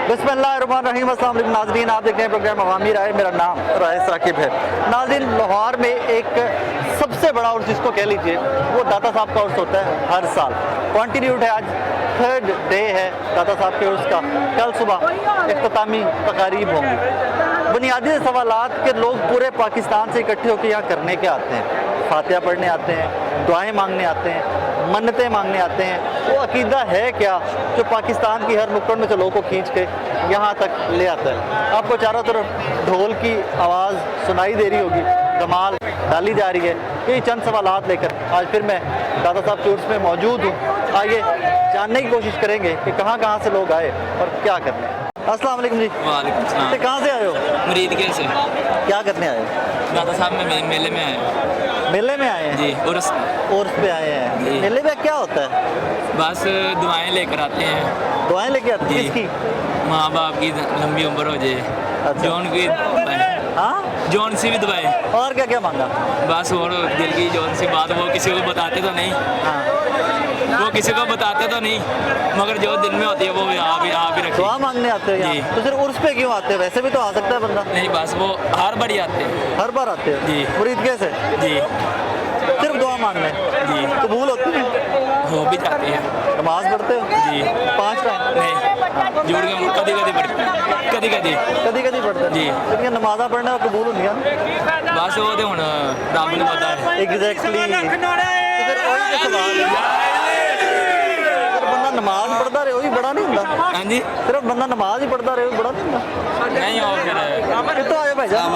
बिस्मिल्लाहिर्रहमानिर्रहीम। अस्सलाम वालेकुम नाज़रीन, आप देख रहे हैं प्रोग्राम अवामी राय। मेरा नाम राय साकिब है। नाज़रीन, लाहौर में एक सबसे बड़ा उर्स जिसको कह लीजिए वो दाता साहब का उर्स होता है हर साल। कॉन्टीन्यूड है, आज थर्ड डे है दाता साहब के उर्स का। कल सुबह इख्तितामी तकारीब होंगी। बुनियादी सवालात के लोग पूरे पाकिस्तान से इकट्ठे होकर यहाँ करने के आते हैं, फातिहा पढ़ने आते हैं, दुआएं मांगने आते हैं, मन्नतें मांगने आते हैं। वो अकीदा है क्या जो पाकिस्तान की हर नुक्कड़ में से लोगों को खींच के यहाँ तक ले आता है। आपको चारों तरफ ढोल की आवाज़ सुनाई दे रही होगी, धमाल डाली जा रही है। यही चंद सवालात लेकर आज फिर मैं दादा साहब के उर्स में मौजूद हूँ। आइए जानने की कोशिश करेंगे कि कहाँ कहाँ से लोग आए और क्या करने। अस्सलाम वालेकुम जी। वालेकुम सलाम। कहाँ से आए हो? मुरीदके से। क्या करने आए हो? दाता साहब में मेले में आए। मेले में आए हैं जी। उर्स पे आए हैं। जी। मेले में क्या होता है? बस दुआएं लेकर आते हैं। दुआएं लेके आते हैं? जी। किसकी? माँ बाप की लंबी उम्र हो जाए। अच्छा। जौन की दुआएं, हाँ, जौन सी भी दुआएं। और क्या क्या मांगा? बस और दिल की जौन सी बात वो किसी को बताते तो नहीं, हाँ, वो किसी को बताते तो नहीं, मगर जो दिल में होती है वो आप ही रखिए। दुआ मांगने आते हो जी। यहाँ? तो सिर्फ उर्स पे क्यों आते हैं? वैसे भी तो आ सकता है बंदा। नहीं, बस वो हर बड़ी आते हैं। हर बार आते हो? जी। मुरीदके से जी सिर्फ दुआ मांगने? जी। कबूल होती है? हो भी जाते हैं। नमाज पढ़ते हो? जी। 5 टाइम? नहीं, जुड़ के कभी कभी पढ़ते, कभी कभी। कदी कदी पढ़ते हो? जी। लेकिन नमाजा पढ़ना कबूल होंगी ना? बस वो तो हुण रब नूं पता है। एग्जैक्टली। बंदा नमाज पढ़ता रहे वही बड़ा नहीं होता? हाँ जी। सिर्फ बंदा नमाज ही पढ़ता रहे वही बड़ा नहीं होता? नहीं हो फिर कितना आए भाई साहब?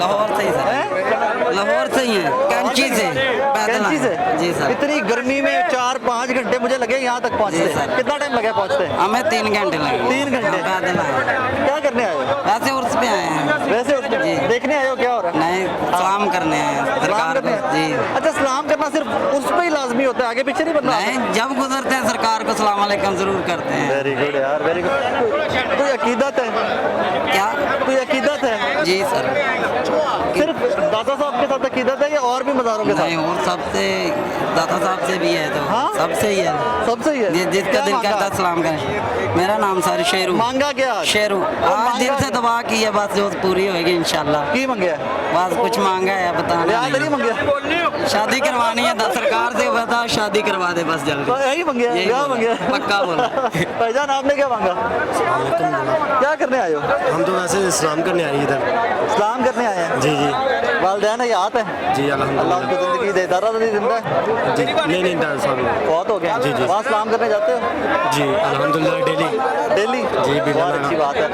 लाहौर से ही सर। हैं? लाहौर से ही है, कैंची से पैदल कैंची से? आए। जी सर। इतनी गर्मी में 4-5 घंटे मुझे लगे यहाँ तक जी पहुँचते। सर। कितना टाइम लगा पहुँचते? हमें 3 घंटे लगे। 3 घंटे? पैदल आए। क्या करने आए हो? वैसे उर्स पे आए हैं। वैसे उसमें जी। देखने आए हो क्या हो रहा है? नहीं, सलाम करने आए हैं सलाम सरकार करने को। आए? जी। अच्छा, सलाम करना सिर्फ उस पे ही लाजमी होता है, आगे पीछे नहीं बनना? नहीं, जब गुजरते हैं सरकार को सलाम अलैकुम जरूर करते हैं। वेरी गुड यार, वेरी गुड। कोई अकीदत है? क्या? कोई अकीदत है? जी सर। सिर्फ दादा साहब के साथ अकीदत है या और भी मज़ारों के नहीं, साथ? और सबसे दाता साहब से भी है तो हाँ? सबसे ही है। सबसे ही है? जिसका क्या दिल मांगा? करता है सलाम करें। मेरा नाम सर शेरू। मांगा क्या? शेरू। आज दिल से दुआ की है, बस जो पूरी होगी इंशाल्लाह। की मंगे? बस कुछ मांगा है, बताना ब्याह तो नहीं नहीं। मंगे? शादी करवानी है, सरकार से बता शादी करवा दे बस जल्दी। तो यही मंगे? यही ब्याह बोला, मंगे? पक्का बोला। भाईजान, आपने क्या मांगा? क्या करने आए हो? हम तो वैसे इस्लाम करने आए हैं इधर। सलाम करने आए हैं? जी जी वालदैन याद है? जी अल्लाह अल्हम्दुलिल्लाह। उनको ज़िंदगी दे। दादा दादी जिंदा है? जी नहीं डॉक्टर साहब। बहुत हो गया। जी, जी। वहाँ सलाम करने जाते हो? जी अल्हम्दुलिल्लाह डेली। डेली? जी, बिल्कुल। बहुत अच्छी बात है।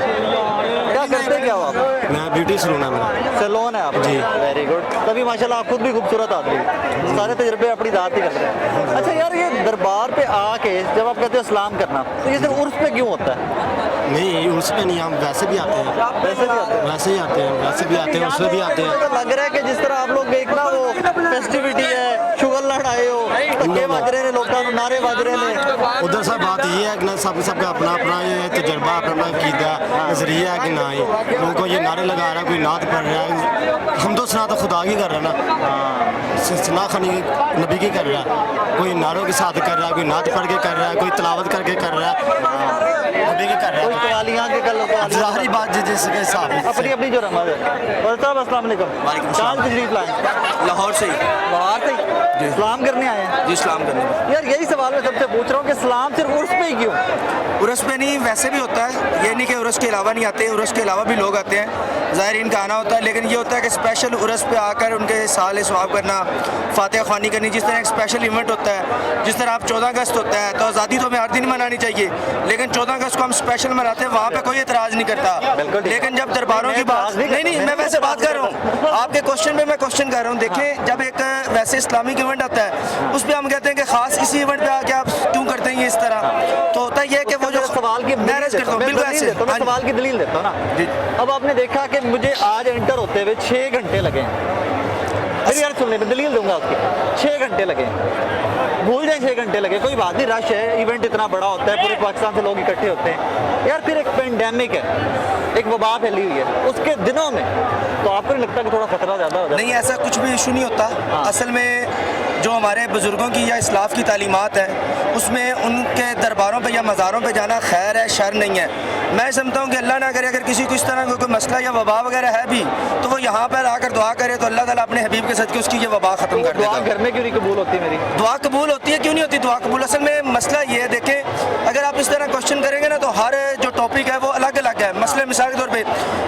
क्या करते क्या हो आप? मैं ब्यूटी सलून है मेरा। सैलून है आपका? जी। Very good. तभी माशाल्लाह आप खुद भी खूबसूरत आदमी हो। सारे तजर्बे अपनी दात ही करते हैं। अच्छा यार, ये दरबार पे आके जब आप कहते हो सलाम करना, तो ये सिर्फ उर्स पे क्यों होता है? नहीं उस पे नहीं, हम वैसे भी आते हैं। वैसे भी होता है? वैसे ही आते हैं, वैसे भी आते हैं, उसमें भी आते हैं। तो लग रहा है कि जिस तरह आप लोग एक ना वो फेस्टिविटी है, शुगर लड़ आए हो, धक्के बज रहे ने, लोगों को नारे बज रहे ने। उधर सब बात ये है कि ना सबका अपना अपना ये तजर्बा, अपना कीदा नजरिया है कि ना ही लोगों को ये नारे लगा रहा है, कोई नात पढ़ रहा है। हम तो सना तो खुदा की कर रहा है ना, सना खानी नबी की कर रहा है। कोई नारों के साथ कर रहा है, कोई नात पढ़ के कर रहा है, कोई तलावत करके कर रहा है, नबी की कर रहा कोई है। कवालियाँ के कर लो, ज़ाहिरी बात जिसके हिसाब से। अपनी अपनी जो रमज है। और साहब अस्सलाम वालेकुम। वालेकुम कहाँ सलाम। से तशरीफ लाए? लाहौर से ही। बाहर से ही? सलाम करने आए हैं? जी इस्लाम करने में। यार यही सवाल मैं सबसे पूछ रहा हूँ कि सलाम सिर्फ उर्स पे ही क्यों? उर्स पे नहीं, वैसे भी होता है। ये नहीं कि उर्स के अलावा नहीं आते, उर्स के अलावा भी लोग आते हैं, ज़ाहिरीन का आना होता है। लेकिन ये होता है कि स्पेशल उर्स पे आकर उनके साल सवाब करना, फातिहा ख्वानी करनी। जिस तरह एक स्पेशल इवेंट होता है, जिस तरह आप 14 अगस्त होता है तो आज़ादी तो हमें हर दिन मनानी चाहिए, लेकिन 14 अगस्त को हम स्पेशल मनाते हैं, वहाँ पे कोई एतराज़ नहीं करता। लेकिन जब दरबारों की बात, नहीं मैं वैसे बात कर रहा हूँ, आपके क्वेश्चन पे मैं क्वेश्चन कर रहा हूँ। देखें, जब एक वैसे इस्लामिक इवेंट आता है उस पर हम कहते हैं कि खास इसी इवेंट पे आके आप क्यों करते हैं ये इस तरह, तो होता है ये कि वो जो सवाल की मैनेज करता हूँ बिल्कुल ऐसे। मैं सवाल की दलील देता हूँ ना। अब आपने देखा कि मुझे आज एंटर होते हुए 6 घंटे लगे हैं। मेरी यार सुनने में दलील दूंगा उसकी। 6 घंटे लगे, भूल जाए 6 घंटे लगे, कोई बात नहीं, रश है, इवेंट इतना बड़ा होता है, पूरे पाकिस्तान से लोग इकट्ठे होते हैं यार। फिर एक पेंडेमिक है, एक वबा फैली हुई है, उसके दिनों में तो आपको नहीं लगता कि थोड़ा खतरा ज़्यादा हो जाता है? नहीं, ऐसा कुछ भी इशू नहीं होता। असल में जो हमारे बुज़ुर्गों की या इस्लाफ की तालीमात है, उसमें उनके दरबारों पे या मज़ारों पे जाना खैर है, शर नहीं है। میں سمجھتا ہوں کہ اللہ نہ کرے اگر کسی کو اس طرح کا کوئی مسئلہ یا وبا وغیرہ ہے بھی تو وہ یہاں پر آ کر دعا کرے تو اللہ تعالیٰ اپنے حبیب کے صدقے اس کی یہ وبا ختم کر دے دعا گا. گھر میں کیوں نہیں قبول ہوتی میری؟ دعا قبول ہوتی ہے, کیوں نہیں ہوتی دعا قبول؟ اصل میں مسئلہ یہ ہے, دیکھیں اگر آپ اس طرح کوشچن کریں گے نا تو ہر جو ٹاپک ہے وہ الگ الگ ہے. مسئلہ مثال کے طور پہ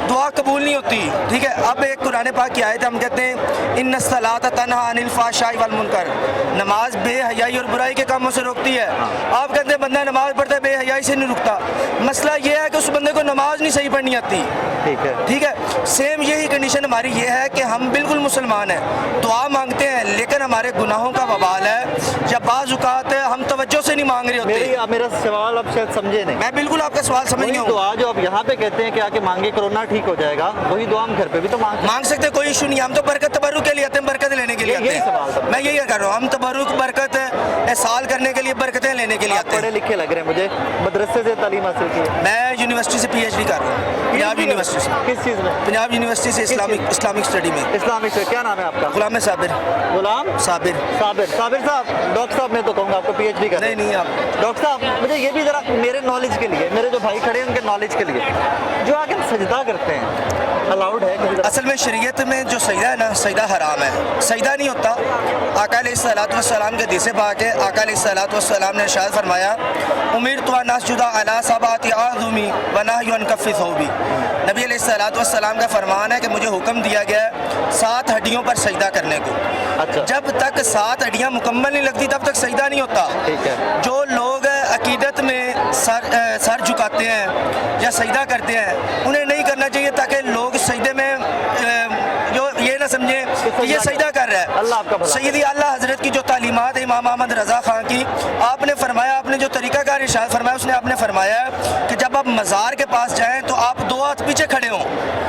دعا قبول نہیں ہوتی, ٹھیک ہے. اب ایک قرآن پاک کی آیت ہم کہتے ہیں ان الصلاۃ تنہی عن الفحشاء والمنکر, نماز بے حیائی اور برائی کے کاموں سے روکتی ہے. آپ کہتے ہیں بندہ نماز پڑھتا ہے بے حیائی سے نہیں رکتا. مسئلہ یہ ہے کہ اس بندے کو نماز نہیں صحیح پڑھنی آتی. ٹھیک ہے, ٹھیک ہے, سیم یہی کنڈیشن ہماری یہ ہے کہ ہم بالکل مسلمان ہیں, دعا مانگتے ہیں لیکن ہمارے گناہوں کا وبال ہے, یا بعض اوقات ہم توجہ سے نہیں مانگ رہے ہوتے. میرا سوال اب شاید سمجھے نہیں. میں بالکل آپ کا سوال سمجھ وہی گیا ہوں. دعا جو اب یہاں پہ کہتے ہیں کہ آ کے مانگے کرونا ٹھیک ہو جائے گا, وہی دعا ہم گھر پہ بھی تو مانگ سکتے ہیں, کوئی ایشو نہیں. ہم تو برکت تبرک کے لیے آتے ہیں, برکت لینے کے لیے آتے یہی سوال تھا. ہیں. میں یہی کر رہا ہوں, ہم تبرک برکت احسال کرنے کے لیے, برکتیں لینے کے لیے آپ آتے پڑھے ہیں. لکھے لگ رہے ہیں مجھے, مدرسے سے تعلیم حاصل کی ہے. میں یونیورسٹی سے پی ایچ ڈی کر رہا ہوں, پنجاب یونیورسٹی سے. کس چیز میں؟ پنجاب یونیورسٹی سے اسلامک اسٹڈی میں. اسلامک سے. کیا نام ہے آپ کا؟ غلام صابر. غلام صابر. صابر صاحب, ڈاکٹر صاحب میں تو کہوں گا آپ کو پی ایچ ڈی کر. نہیں آپ ڈاکٹر صاحب مجھے یہ بھی ذرا میرے نالج کے لیے, میرے جو بھائی کھڑے ہیں ان کے نالج کے لیے, جو آ کے سجدہ کرتے ہیں الاؤڈ ہے؟ اصل میں شریعت میں جو سجدہ ہے نا, سجدہ حرام ہے, سجدہ نہیں ہوتا. آقا علیہ الصلوۃ والسلام کے حدیث پاک ہے, آقا علیہ الصلوۃ والسلام نے ارشاد فرمایا امرت ان اسجد علی سبعۃ اعظم ونهی عن کف ثوب. نبی علیہ الصلوۃ والسلام کا فرمان ہے کہ مجھے حکم دیا گیا ہے 7 ہڈیوں پر سجدہ کرنے کو. اچھا, جب تک 7 ہڈیاں مکمل نہیں لگتی تب تک سجدہ نہیں ہوتا. ٹھیک ہے. جو لوگ عقیدت میں سر جھکاتے ہیں یا سجدہ کرتے ہیں انہیں نہیں کرنا چاہیے, تاکہ لوگ سجدے میں جو یہ نہ سمجھیں کہ یہ سجدہ کر رہا ہے. اللہ آپ کا بھلا. سیدی اللہ حضرت کی جو تعلیمات ہے امام احمد رضا خان کی, آپ نے فرمایا, آپ نے جو طریقہ کار ارشاد فرمایا اس نے آپ نے فرمایا کہ جب آپ مزار کے پاس جائیں تو آپ 2 ہاتھ پیچھے کھڑے ہوں.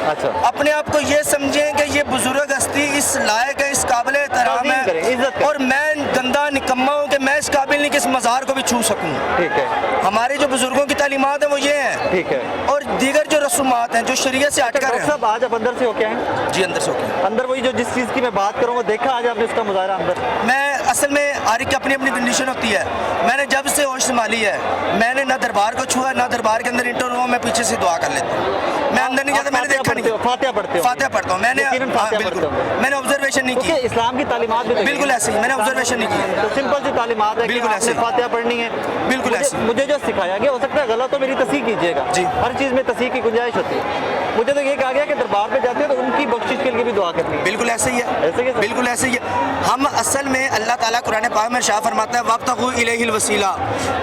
اچھا, اپنے آپ کو یہ سمجھیں کہ یہ بزرگ ہستی اس لائق ہے, اس قابل احترام تعظیم کریں, عزت ہے, کریں. اور میں گندا نکما ہوں کہ میں اس قابل نہیں کہ اس مزار کو بھی چھو سکوں. ٹھیک ہے. ہمارے جو بزرگوں کی تعلیمات ہیں وہ یہ ہیں. ٹھیک ہے. اور دیگر جو رسومات ہیں جو شریعت سے ہٹ کر ڈاکٹر ہیں. صاحب آج آپ اندر سے ہو کے ہیں؟ جی اندر سے ہوتے ہیں. اندر وہی جو جس چیز کی میں بات کروں وہ دیکھا آج آپ نے اس کا مظاہرہ اندر؟ میں اصل میں ہر ایک کی اپنی اپنی کنڈیشن ہوتی ہے. میں نے جب سے ہوش سنبھالی ہے میں نے نہ دربار کو چھوا نہ دربار کے اندر انٹر ہوا, میں پیچھے سے دعا کر لیتا ہوں. میں اندر نہیں جاتا, میں نے دیکھا نہیں. فاتحہ پڑھتے ہو؟ فاتحہ پڑھتا ہوں میں نے. یقیناً ہاں فاتحہ بالکل, پڑھتے ہوں. میں نے آبزرویشن نہیں کیونکہ کی. اسلام کی تعلیمات بھی تو بالکل ایسے ہی, میں نے آبزرویشن نہیں کی. تو سمپل سی تعلیمات ہے کہ بالکل آپ نے ایسے ہی. فاتحہ پڑھنی ہے. بالکل ایسے ہی. مجھے جو سکھایا گیا, ہو سکتا ہے غلط ہو, میری تصحیح کیجیے گا. جی. ہر چیز میں تصحیح کی گنجائش ہوتی ہے. مجھے تو یہ کہا گیا کہ دربار پہ جاتے ہیں تو ان کی بخشش کے لیے بھی دعا کرنی ہے. بالکل ایسے ہی ہے. ایسے ہی ہے. بالکل ایسے ہی ہے. ہم اصل میں اللہ تعالیٰ قرآن پاک میں ارشاد فرماتا ہے وابتغوا الیہ الوسیلہ,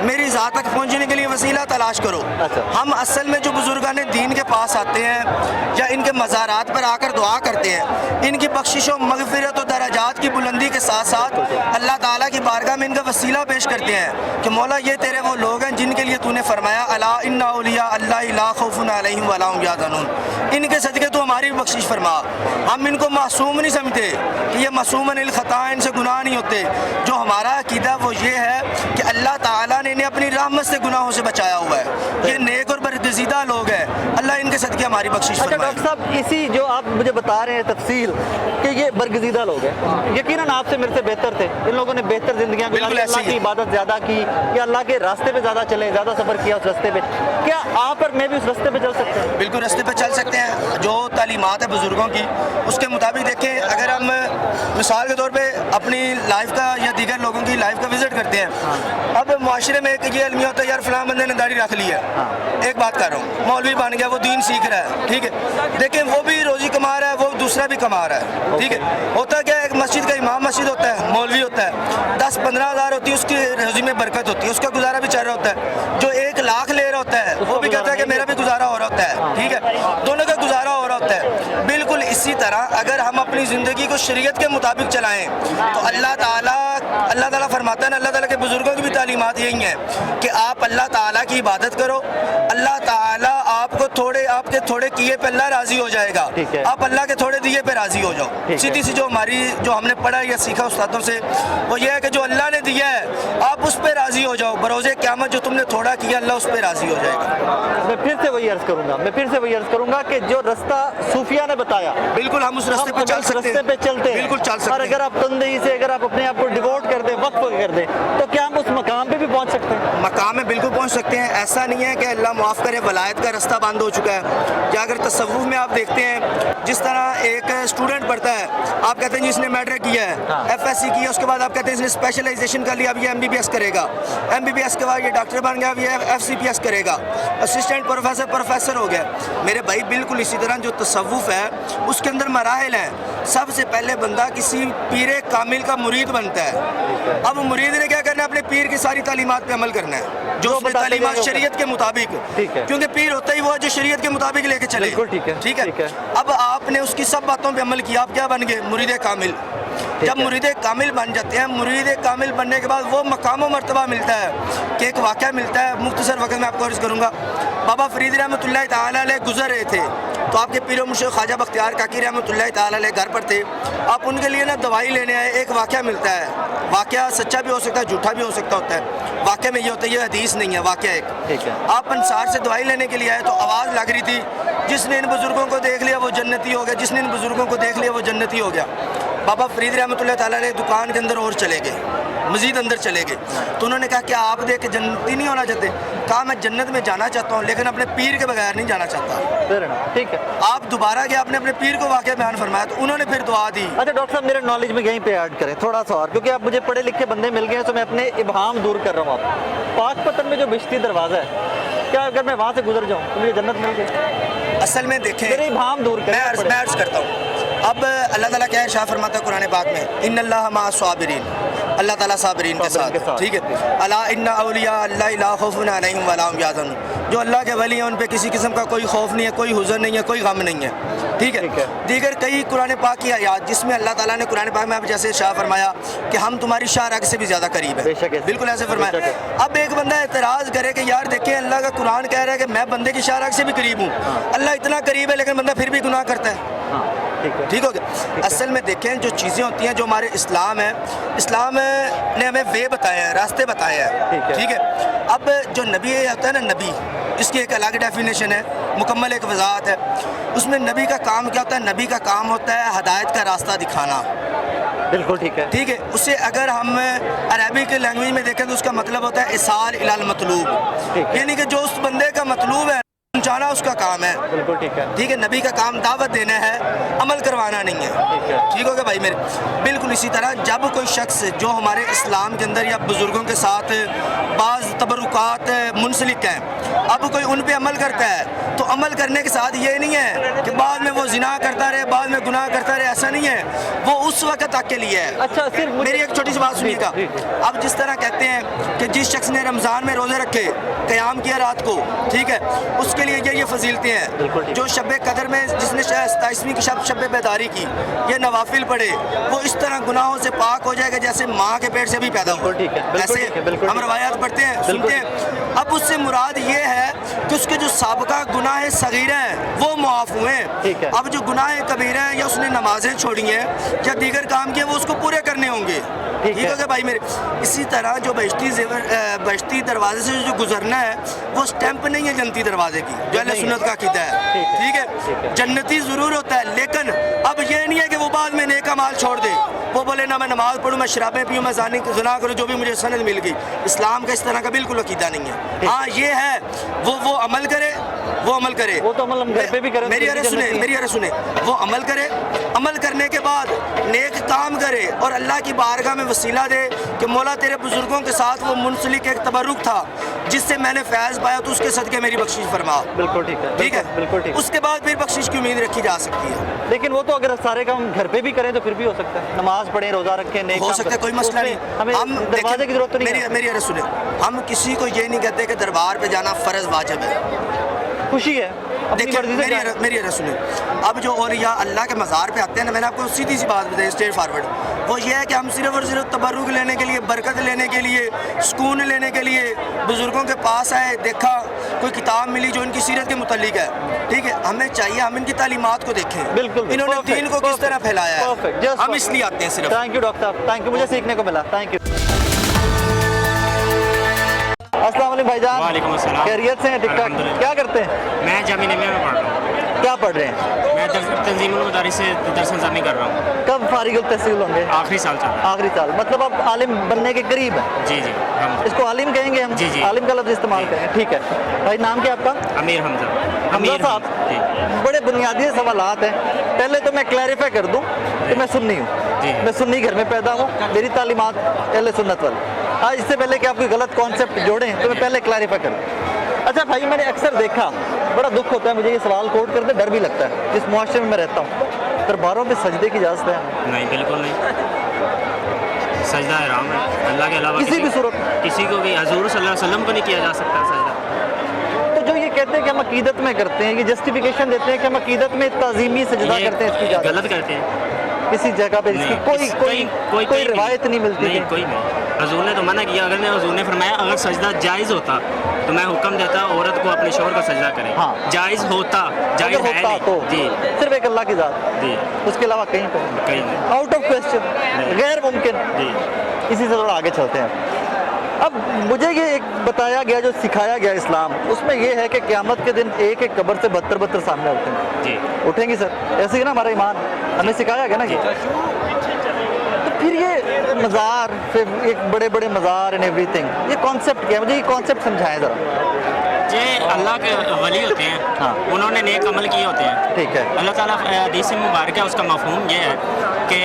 میری ذات تک پہنچنے کے لیے وسیلہ تلاش کرو. اچھا. ہم اصل میں جو بزرگان دین کے پاس آتے ہیں یا ان کے مزارات پر آ کر دعا کرتے ہیں, ان کی بخشش و مغفرت و درجات کی بلندی کے ساتھ ساتھ اللہ تعالیٰ کی بارگاہ میں ان کا وسیلہ پیش کرتے ہیں کہ مولا یہ تیرے وہ لوگ ہیں جن کے لیے تو نے فرمایا الا ان اولیاء اللہ لا خوف علیہم ولا هم یحزنون, ان کے صدقے تو ہماری بھی بخشش فرما. ہم ان کو معصوم نہیں سمجھتے کہ یہ معصوم عن الخطا, ان سے گناہ نہیں ہوتے. جو ہمارا عقیدہ وہ یہ ہے کہ اللہ تعالیٰ نے انہیں اپنی رحمت سے گناہوں سے بچایا ہوا ہے. یہ نیک اور برگزیدہ لوگ ہیں, اللہ ان کے صدقے ہماری بخشش اچھا فرمائے. ڈاکٹر صاحب, اسی جو آپ مجھے بتا رہے ہیں تفصیل کہ یہ برگزیدہ لوگ ہیں, یقیناً آپ سے میرے سے بہتر تھے. ان لوگوں نے بہتر زندگیاں گزاری, بالکل ایسے اللہ ہی کی عبادت زیادہ کی یا اللہ کے راستے پہ زیادہ چلے, زیادہ سفر کیا اس راستے پہ. کیا آپ اور میں بھی اس راستے پہ چل سکتے ہیں؟ بالکل راستے پہ چل سکتے ہیں. جو تعلیمات ہے بزرگوں کی اس کے مطابق دیکھیں, اگر ہم مثال کے طور پہ اپنی لائف کا یا دیگر لوگوں کی لائف کا وزٹ کرتے ہیں, اب معاشرے میں ایک یہ المیہ ہوتا ہے یار فلاں بندے نے داڑھی رکھ لی ہے, ایک بات کر رہا ہوں, مولوی بن گیا, وہ دین سیکھ رہا ہے, ٹھیک ہے, دیکھیں وہ بھی روزی کما رہا ہے, وہ دوسرا بھی کما رہا ہے, ٹھیک ہے. ہوتا کیا ہے, ایک مسجد کا امام مسجد ہوتا ہے, مولوی ہوتا ہے, 10-15 ہزار ہوتی ہے اس کی روزی میں برکت ہوتی ہے, اس کا گزارا بھی چل رہا ہوتا ہے. جو 1 لاکھ لے رہا ہوتا ہے وہ بھی کہتا ہے کہ میرا بھی گزارا ہو رہا ہوتا ہے, ٹھیک ہے, دونوں کا گزارا ہو رہا ہوتا ہے. بالکل اسی طرح اگر ہم اپنی زندگی کو شریعت کے مطابق چلائیں تو اللہ تعالیٰ فرماتا ہے نا, اللہ تعالیٰ کے بزرگوں کی بھی تعلیمات یہی ہیں کہ آپ اللہ تعالیٰ کی عبادت کرو, اللہ تعالیٰ آپ کے تھوڑے کیے پہ اللہ راضی ہو جائے گا, آپ اللہ کے تھوڑے دیے پہ راضی ہو جاؤ. سیدھی سی جو ہم نے پڑھا یا سیکھا استادوں سے وہ یہ ہے کہ جو اللہ نے دیا ہے آپ اس پہ راضی ہو جاؤ, بروز قیامت جو تم نے تھوڑا کیا اللہ اس پہ راضی ہو جائے گا. میں پھر سے وہی عرض کروں گا کہ جو رستہ صوفیہ نے بتایا, بالکل ہم اس راستے پہ چل سکتے ہیں, چلتے ہیں, بالکل چل سکتے اور ہیں. اگر آپ تندہی سے اگر آپ اپنے آپ کو ڈیووٹ کر دیں, وقف کر دیں, تو کیا ہم اس مقام پہ بھی भी पहुंच सकते हैं? मकाम में बिल्कुल पहुंच सकते हैं। ऐसा नहीं है कि अल्लाह माफ़ करे वलायत का रास्ता बंद हो चुका है। या अगर तसव्वुफ में आप देखते हैं, जिस तरह एक स्टूडेंट पढ़ता है, आप कहते हैं जी इसने मैट्रिक किया है, FSC किया, उसके बाद आप कहते हैं इसने स्पेशलाइजेशन कर लिया, अब ये MBBS करेगा, MBBS के बाद ये डॉक्टर बन गया, अब ये FCPS करेगा, असिस्टेंट प्रोफेसर हो गया। मेरे भाई बिल्कुल इसी तरह जो तसव्वुफ है उसके अंदर मराहिल हैं। सबसे पहले बंदा किसी पीर कामिल का मुरीद बनता है। अब मुरीद ने क्या करना है? अपने पीर की सारी तालीमात पे अमल करना है, जो उसने तालीमात शरीयत के मुताबिक, ठीक है। क्योंकि पीर होता ही वो है जो शरीयत के मुताबिक लेके चले। बिल्कुल ठीक है, ठीक है, ठीक है। अब आपने उसकी सब बातों पे अमल किया, आप क्या बन गए? मुरीद कामिल। जब मुरीद कामिल बन जाते हैं, मुरीद कामिल बनने के बाद वो मकाम व मर्तबा मिलता है कि एक वाक़या मिलता है। मुख्तसर वक्त में आपको अर्ज़ करूँगा, बाबा फरीद रहमतुल्लाह ताला अलैह गुज़र रहे थे, तो आपके पीर मुर्शिद ख्वाजा बख्तियार काकी रहमतुल्लाह ताला अलैह घर पर थे। आप उनके लिए ना दवाई लेने आए, एक वाक़या मिलता है। वाक़या सच्चा भी हो सकता है, झूठा भी हो सकता होता है। वाक़या में ये होता है, ये हदीस नहीं है, वाक़या एक। ठीक है। आप अंसार से दवाई लेने के लिए आए तो आवाज़ लग रही थी, जिसने इन बुज़ुर्गों को देख लिया वो जन्नती हो गया, जिसने इन बुज़ुर्गों को देख लिया वो जन्नती हो गया। बाबा फरीद रहमतुल्लाह ताला अलैह दुकान के अंदर और चले गए, मज़ीद अंदर चले गए। तो उन्होंने कहा क्या आप देख के जन्नती नहीं होना चाहते? कहा मैं जन्नत में जाना चाहता हूँ, लेकिन अपने पीर के बगैर नहीं जाना चाहता। ठीक है। आप दोबारा गए, आपने अपने पीर को वाक़या बयान फरमाया, तो उन्होंने फिर दुआ दी। अच्छा डॉक्टर साहब, मेरे नॉलेज में यहीं पे ऐड करें थोड़ा सा और, क्योंकि आप मुझे पढ़े लिखे बंदे मिल गए हैं, तो मैं अपने इबहाम दूर कर रहा हूँ। आप पाकपतन में जो बिश्ती दरवाज़ा है, क्या अगर मैं वहाँ से गुजर जाऊँ तो मुझे जन्नत मिल गई? असल में देखें, मेरे इबहाम दूर करें। मैं अर्ज़ करता हूँ। अब अल्लाह ताला क्या इरशाद फरमाता है कुरान पाक में, इन्नल्लाह मअ साबिरीन, अल्लाह ताला साबिरीन के साथ। ठीक है, अला इन्ना औलिया अल्लाह ला खौफुन अलैहिम वला हुम यहज़नून, जो अल्लाह के वली हैं उन पे किसी किस्म का कोई खौफ नहीं है, कोई हुज़न नहीं है, कोई गम नहीं है। ठीक है। दीगर कई कुरान पाक की आयात जिसमें अल्लाह ताला ने कुरान पाक में अब जैसे इरशाद फरमाया कि हम तुम्हारी शाह से भी ज़्यादा करीब है, बिल्कुल ऐसे फरमाया। अब एक बंदा एतराज़ करे कि यार देखिए अल्लाह का कुरान कह रहा है कि मैं बंदे की शाह से भी करीब हूँ, अल्लाह इतना करीब है, लेकिन बंदा फिर भी गुनाह करता है। ठीक हो गया। असल में देखें जो चीज़ें होती हैं, जो हमारे इस्लाम है, इस्लाम ने हमें वे बताए हैं, रास्ते बताए हैं। ठीक है। अब जो नबी होता है ना, नबी, इसकी एक अलग डेफिनेशन है, मुकम्मल एक वजाहत है। उसमें नबी का काम क्या होता है? नबी का काम होता है हदायत का रास्ता दिखाना। बिल्कुल ठीक है। ठीक है। उसे अगर हम अरबिक लैंग्वेज में देखें तो उसका मतलब होता है इसाल इलाल मतलूब, यानी कि जो उस बंदे का मतलूब है पहुंचाना उसका काम है। बिल्कुल ठीक है। ठीक है। नबी का काम दावत देना है, अमल करवाना नहीं है। ठीक हो गया भाई मेरे? बिल्कुल इसी तरह जब कोई शख्स जो हमारे इस्लाम के अंदर या बुज़ुर्गों के साथ बाज़ तबरुकात मुंसलिक हैं, अब कोई उन पे अमल करता है, तो अमल करने के साथ ये नहीं है कि बाद में वो जिना करता रहे, बाद में गुनाह करता रहे, ऐसा नहीं है। वो उस वक्त तक के लिए है। अच्छा, सिर्फ मेरी एक छोटी सी बात सुनिएगा। अब जिस तरह कहते हैं कि जिस शख्स ने रमज़ान में रोज़े रखे, क़याम किया रात को, ठीक है, उसके लिए ये फजीलतें हैं। जो शब कदर में जिसने 27वीं की शब बेदारी की, ये नवाफिल पढ़े, वो इस तरह गुनाहों से पाक हो जाएगा जैसे माँ के पेट से भी पैदा हो। ऐसे हम रवायात पढ़ते हैं, सुनते हैं। अब उससे मुराद ये है कि उसके जो साबका गुनाह सगीरा हैं वो माफ़ हुए हैं। अब जो गुनाह कबीरा हैं या उसने नमाजें छोड़ी हैं या दीगर काम किए, वो उसको पूरे करने होंगे। ठीक है भाई मेरे? इसी तरह जो बहिश्ती दरवाजे से जो गुजरना है, वो स्टैंप नहीं है जन्नती दरवाजे की, जो अहले सुन्नत का अकीदा है। ठीक है। जन्नती ज़रूर होता है, लेकिन अब ये नहीं है कि वो बाद में नेक माल छोड़ दे, वो बोले ना मैं नमाज पढ़ूँ, मैं शराबें पीऊँ, मैं ज़िना करूँ, जो भी मुझे सनद मिल गई। इस्लाम का इस तरह का बिल्कुल अकीदा नहीं है। हाँ ये है, वो अमल करे, वो अमल करे, वो तो अमल हम घर पे भी करें। मेरी अर्ज़ सुने, वो अमल करे, अमल करने के बाद नेक काम करे और अल्लाह की बारगाह में वसीला दे कि मौला तेरे बुजुर्गों के साथ वो मुंसलिक एक तबरुक था जिससे मैंने फैज़ पाया, तो उसके सदके मेरी बख्शिश फरमा। बिल्कुल ठीक है। ठीक है, बिल्कुल ठीक। उसके बाद फिर बख्शिश की उम्मीद रखी जा सकती है। लेकिन वो तो अगर सारे काम घर पे भी करें तो फिर भी हो सकता है, नमाज पढ़ें, रोजा रखें, नेक हो काम सकता है, करें, कोई मसला उसमें नहीं। हमें हम दरवाजे की जरूरत तो नहीं है। मेरी अर्ज़ सुने, हम किसी को ये नहीं कहते कि दरबार पे जाना फ़र्ज़ वाजिब है। खुशी है, देखिए मेरी अर्ज़ सुने, अब जो औलिया अल्लाह के मज़ार पे आते हैं ना, मैंने आपको सीधी सी बात बताई स्ट्रेट फॉरवर्ड, वो ये है कि हम सिर्फ़ और सिर्फ तबर्रुक लेने के लिए, बरकत लेने के लिए, सुकून लेने के लिए बुज़ुर्गों के पास आए, देखा कोई किताब मिली जो इनकी सीरत के मुतालिक है। ठीक है, हमें चाहिए हम इनकी तालीमात को देखें। बिल्कुल, इन्होंने दीन को किस तरह फैलाया है, हम इसलिए आते हैं सिर्फ। थैंक यू डॉक्टर साहब, थैंक यू, मुझे सीखने को मिला, थैंक यू। अस्सलाम वालेकुम भाईजान। वालेकुम अस्सलाम। खैरियत से हैं? ठीक ठाक। क्या करते हैं? मैं जामिया में पढ़ रहा हूँ। क्या पढ़ रहे हैं? मैं तंजीमुल मदारिस से दरस निज़ामी कर रहा हूँ। कब फारिग तहसील होंगे? आखिरी साल चल रहा आखिरी साल, मतलब आप आलिम बनने के करीब हैं। है। जी जी हम इसको आलिम कहेंगे हम? जी, जी। आलिम का लफ्ज़ इस्तेमाल करें, ठीक है। भाई नाम क्या आपका? अमीर हमजा। हमजा अमीर साहब, जी बड़े बुनियादी सवालात हैं। पहले तो मैं क्लैरिफाई कर दूं कि मैं सुन्नी हूँ, जी। मैं सुन्नी घर में पैदा हूँ, मेरी तालीमात अहले सुन्नत वाली। आज इससे पहले कि आप कोई गलत कॉन्सेप्ट जोड़ें तो मैं पहले क्लैरिफाई करूँ। अच्छा भाई, मैंने अक्सर देखा, बड़ा दुख होता है मुझे ये सवाल कोट करते, डर भी लगता है जिस मुआशरे में मैं रहता हूँ, दरबारों में सजदे की इजाज़त है? नहीं बिल्कुल नहीं, सजदा हराम है अल्लाह के अलावा किसी भी सूरत किसी को भी हजूर सल्लल्लाहु अलैहि वसल्लम को नहीं किया जा सकता सजदा। तो जो ये कहते हैं कि हम अकीदत में करते हैं, ये जस्टिफिकेशन देते हैं कि हम अकीदत में ताज़ीमी सजदा ये करते हैं, इसकी इजाज़त गलत करते हैं। किसी जगह पे इसकी नहीं, कोई रिवायत नहीं मिलती नहीं, है। कोई नहीं। हजूर ने तो मना किया, अगर ने हजूर ने फरमाया अगर सजदा जायज़ होता तो मैं हुक्म देता औरत को अपने शोहर का सजदा करे। हाँ। जायज़ होता, जायज़ अगर है होता तो नहीं। जी सिर्फ एक अल्लाह की ज़ात, जी उसके अलावा कहीं पर कहीं नहीं। आउट ऑफ क्वेश्चन, गैर मुमकिन। जी इसी से थोड़ा आगे चलते हैं। अब मुझे ये एक बताया गया, जो सिखाया गया इस्लाम, उसमें ये है कि क़यामत के दिन एक एक कब्र से 72 सामने उठते हैं। जी उठेंगी सर, ऐसे ही ना हमारा ईमान, हमें सिखाया गया ना ये। तो फिर ये मज़ार, फिर एक बड़े बड़े मज़ार एंड एवरीथिंग, ये कॉन्सेप्ट क्या है? मुझे ये कॉन्सेप्ट समझाएं ज़रा। ये अल्लाह के वली होते हैं, हाँ। उन्होंने नेक अमल किए होते हैं। ठीक है। अल्लाह ताला हदीस मुबारक है, उसका मफ़हूम ये है कि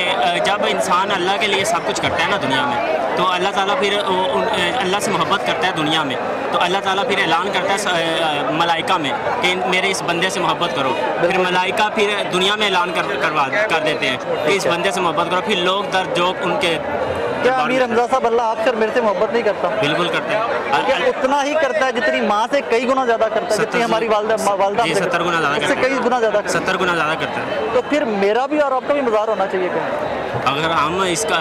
जब इंसान अल्लाह के लिए सब कुछ करता है ना दुनिया में, तो अल्लाह ताला फिर अल्लाह से मोहब्बत करता है दुनिया में, तो अल्लाह ताला फिर ऐलान करता है मलाइका में कि मेरे इस बंदे से मोहब्बत करो। फिर मलाइका फिर दुनिया में ऐलान कर देते हैं कि इस बंदे से मोहब्बत करो। फिर लोग दर जोक उनके क्या अमीर हमजा साहब, अल्लाह आपसे और मेरे से मोहब्बत नहीं करता? बिल्कुल करते हैं। क्या उतना ही करता है जितनी माँ से कई गुना ज़्यादा करता है, जितनी हमारी वालदा जी, हमसे 70 गुना ज़्यादा इससे करता है। कई गुना ज़्यादा करता 70 गुना ज़्यादा करता है। है। तो फिर मेरा भी और आपका भी मज़ार होना चाहिए कहीं। अगर हम इसका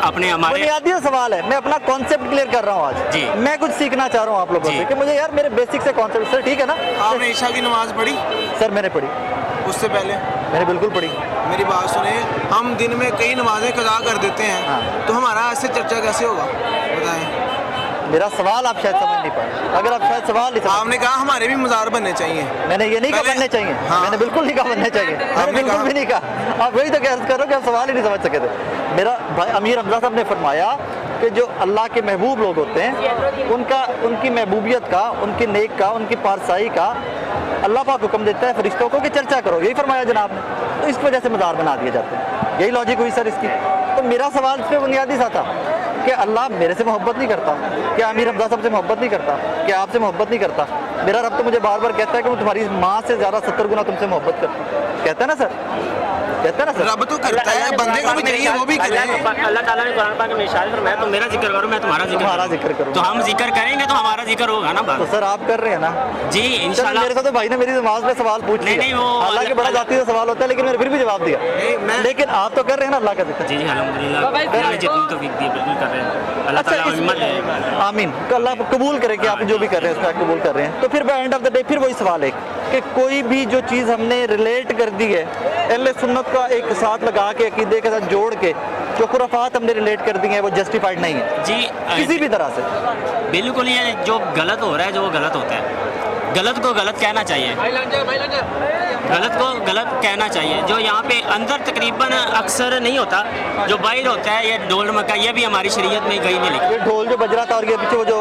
अपने हमारे बुनियादी सवाल है, मैं अपना कॉन्सेप्ट क्लियर कर रहा हूँ आज। जी। मैं कुछ सीखना चाह रहा हूँ आप लोगों जी। से कि मुझे यार मेरे बेसिक से कॉन्सेप्ट, सर ठीक है ना? आपने ईशा की नमाज पढ़ी? सर मैंने पढ़ी, उससे पहले मैंने बिल्कुल पढ़ी। मेरी बात सुने, हम दिन में कई नमाजें कज़ा कर देते हैं, हाँ। तो हमारा ऐसे चर्चा कैसे होगा बताएं? मेरा सवाल आप शायद समझ नहीं पाए। अगर आप शायद सवाल नहीं समझ, आपने कहा हमारे भी मज़ार बनने चाहिए। मैंने ये नहीं कहा पहले- बनने चाहिए, हाँ। मैंने बिल्कुल नहीं कहा बनने चाहिए, मैंने आपने बिल्कुल कहा। भी नहीं कहा। आप वही तो कह रहे हो कि आप सवाल ही नहीं समझ सके थे। मेरा भाई अमीर हमजा साहब ने फरमाया कि जो अल्लाह के महबूब लोग होते हैं, उनकी महबूबियत का, उनकी नेक का, उनकी पारसाई का अल्लाह पाक हुक्म देता है फरिश्तों को कि चर्चा करो। यही फरमाया जनाब ने, तो इस वजह से मज़ार बना दिए जाते हैं। यही लॉजिक हुई सर इसकी। तो मेरा सवाल इस पर बुनियादी सा था कि अल्लाह मेरे से मोहब्बत नहीं करता, क्या अमीर हमजा साहब से मोहब्बत नहीं करता, क्या आपसे मोहब्बत नहीं करता? मेरा रब तो मुझे बार बार कहता है कि मैं तुम्हारी माँ से ज़्यादा 70 गुना तुमसे मोहब्बत करता हूँ। कहता है ना सर? कहता है ना सर? रब तो करता है, बंदे को भी चाहिए वो भी करे। अल्लाह ताला ने कुरान पाक में इरशाद फरमाया तो मेरा जिक्र करो, मैं तुम्हारा जिक्र तुम्हारा करूँ। जिक्र करूँ। तो हम जिक्र करेंगे तो हमारा जिक्र होगा ना तो बस। सर आप कर रहे हैं ना? जी चलो, इंशाल्लाह। मेरे को तो भाई ने मेरी नमाज में सवाल पूछ नहीं, लिया, नहीं, वो हालांकि बड़ा जाती से सवाल होता है, लेकिन मैंने फिर भी जवाब दिया। मैं- लेकिन आप तो कर रहे हैं ना अल्लाह का जिक्र। जी जी अल्हम्दुलिल्लाह, मैंने जितनी तौफीक दी बिल्कुल कर रहे हैं। अल्लाह ताला हिम्मत दे। आमीन। तो अल्लाह कबूल करे कि आप जो भी कर रहे हैं उसका कबूल कर रहे हैं। तो फिर by end of the day फिर वही सवाल है कि कोई भी जो चीज़ हमने रिलेट कर दी है अहले सुन्नत का एक साथ लगा के, अकीदे के साथ जोड़ के, जो खुराफात हमने रिलेट कर दी हैं, वो जस्टिफाइड नहीं है जी किसी भी तरह से। बिल्कुल, ये जो गलत हो रहा है, जो वो गलत होता है, गलत को गलत कहना चाहिए, गलत को गलत कहना चाहिए। जो यहाँ पे अंदर तकरीबन अक्सर नहीं होता, जो बाहर होता है, ये ढोल मक्का, ये भी हमारी शरीयत में कहीं नहीं लिखा। ये ढोल जो बज रहा था और ये पीछे वो जो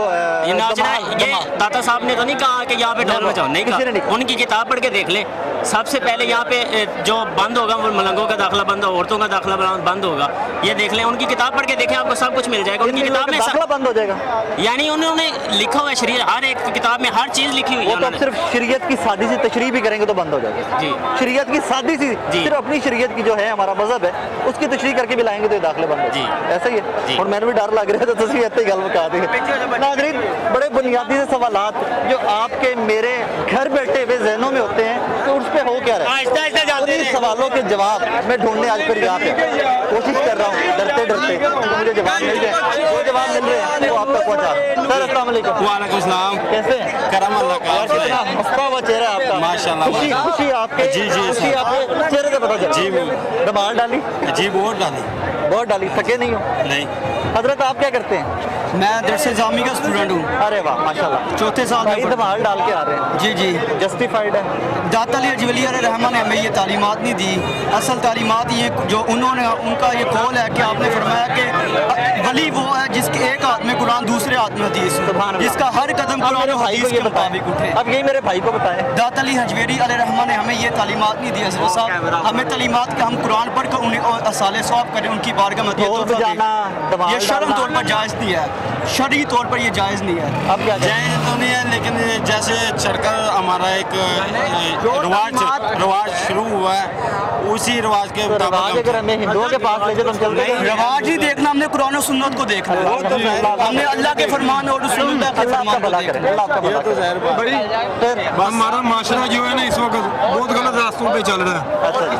ये नाचना, ये दमाल। दाता साहब ने तो नहीं कहा कि यहाँ पे ढोल बजाओ, नहीं किसी ने नहीं कहा। कहा। उनकी किताब पढ़ के देख ले। सबसे पहले यहाँ पे जो बंद होगा वो मलंगों का दाखिला बंद होगा, औरतों का दाखिला बंद होगा। ये देख लें, उनकी किताब पढ़ के देखें, आपको सब कुछ मिल जाएगा। उनकी इन किताब में दाखिला बंद हो जाएगा। यानी उन्होंने लिखा हुआ है शरीर, हर एक किताब में हर चीज़ लिखी हुई है वो तो अब उन्होंने। सिर्फ शरीयत की सादी सी तशरीह भी करेंगे तो बंद हो जाएगा। जी। शरीयत की सादी सी, जी। सिर्फ अपनी शरीयत की जो है हमारा मजहब है, उसकी तशरीह करके भी लाएंगे तो ये दाखिले बंद हो जी। जाएंगे। ऐसा ही है। जी। और मैंने भी डर लग रहा है तो तुझे इतनी गल बता दी। नाज़रीन, बड़े बुनियादी से सवालात जो आपके मेरे घर बैठे हुए जहनों में होते हैं, तो उस पर हो क्या रहा है, उन्हीं सवालों के जवाब मैं ढूंढने आज फिर यहाँ पे कोशिश कर रहा हूँ, डरते डरते तो मुझे जवाब मिल जाए। जो जवाब मिल रहे हैं वो आप तक पहुँचा। सर अस्सलाम वालेकुम। वालेकुम सलाम। कैसे हैं? करम अल्लाह का। यार कितना हंसता हुआ चेहरा है आपका। माशाल्लाह, खुशी माशाल्लाह। खुशी आपके, जी, जी, खुशी सर। आपके चेहरे से पता चला। जी, दबाड़ डाली, जी बहुत डाली। बहुत डाली, थके नहीं हो? नहीं हजरत आप क्या करते हैं? मैं दरस जामी का स्टूडेंट हूँ, अरे वाह माशाल्लाह, चौथे साल भाई में। धमाल डाल के आ रहे हैं, जी जी। जस्टिफाइड है। दाता अली अजवली रहमान ने हमें ये तालीमात नहीं दी। असल तालीमात ये जो उन्होंने, उनका ये कौल है कि आपने फरमाया कि वली वो है जिसके एक हाथ में कुरान दूसरे हाथ में हदीस, सुभान अल्लाह। जिसका हर कदम अब कुरान मेरे और भाई को हदीस ये के बताएं, मुताबिक उठे। अब यही मेरे भाई को बताएं। दाता अली हजवेरी रहमान ने हमें ये तालीमात नहीं दी हज़रत साहब, हमें तालीमात कि हम कुरान पढ़ कर उन्हें और असाले सवाब करें, उनकी बारगाह में ढोल बजाना, धमाल ये शर्म डालना। तौर पर जायज़ नहीं है, शरई तौर पर ये जायज़ नहीं है। अब क्या करें? जायज़ तो नहीं है, लेकिन जैसे चरखा हमारा एक रिवाज शुरू हुआ है, उसी रिवाज के तो रवाज अगर हमें हिंदुओं के पास ले जाए तो हम चलते हैं? रवाज ही देखना, हमने कुरान और सुन्नत को देखना है, हमने अल्लाह के फरमान और रसूलुल्लाह के अल्लाह आपका फरमान को भला देखना करे, है। अल्लाह आपका भला करे। फिर हमारा माशरा जो है ना इस वक्त बहुत गलत रास्तों पे चल रहा है,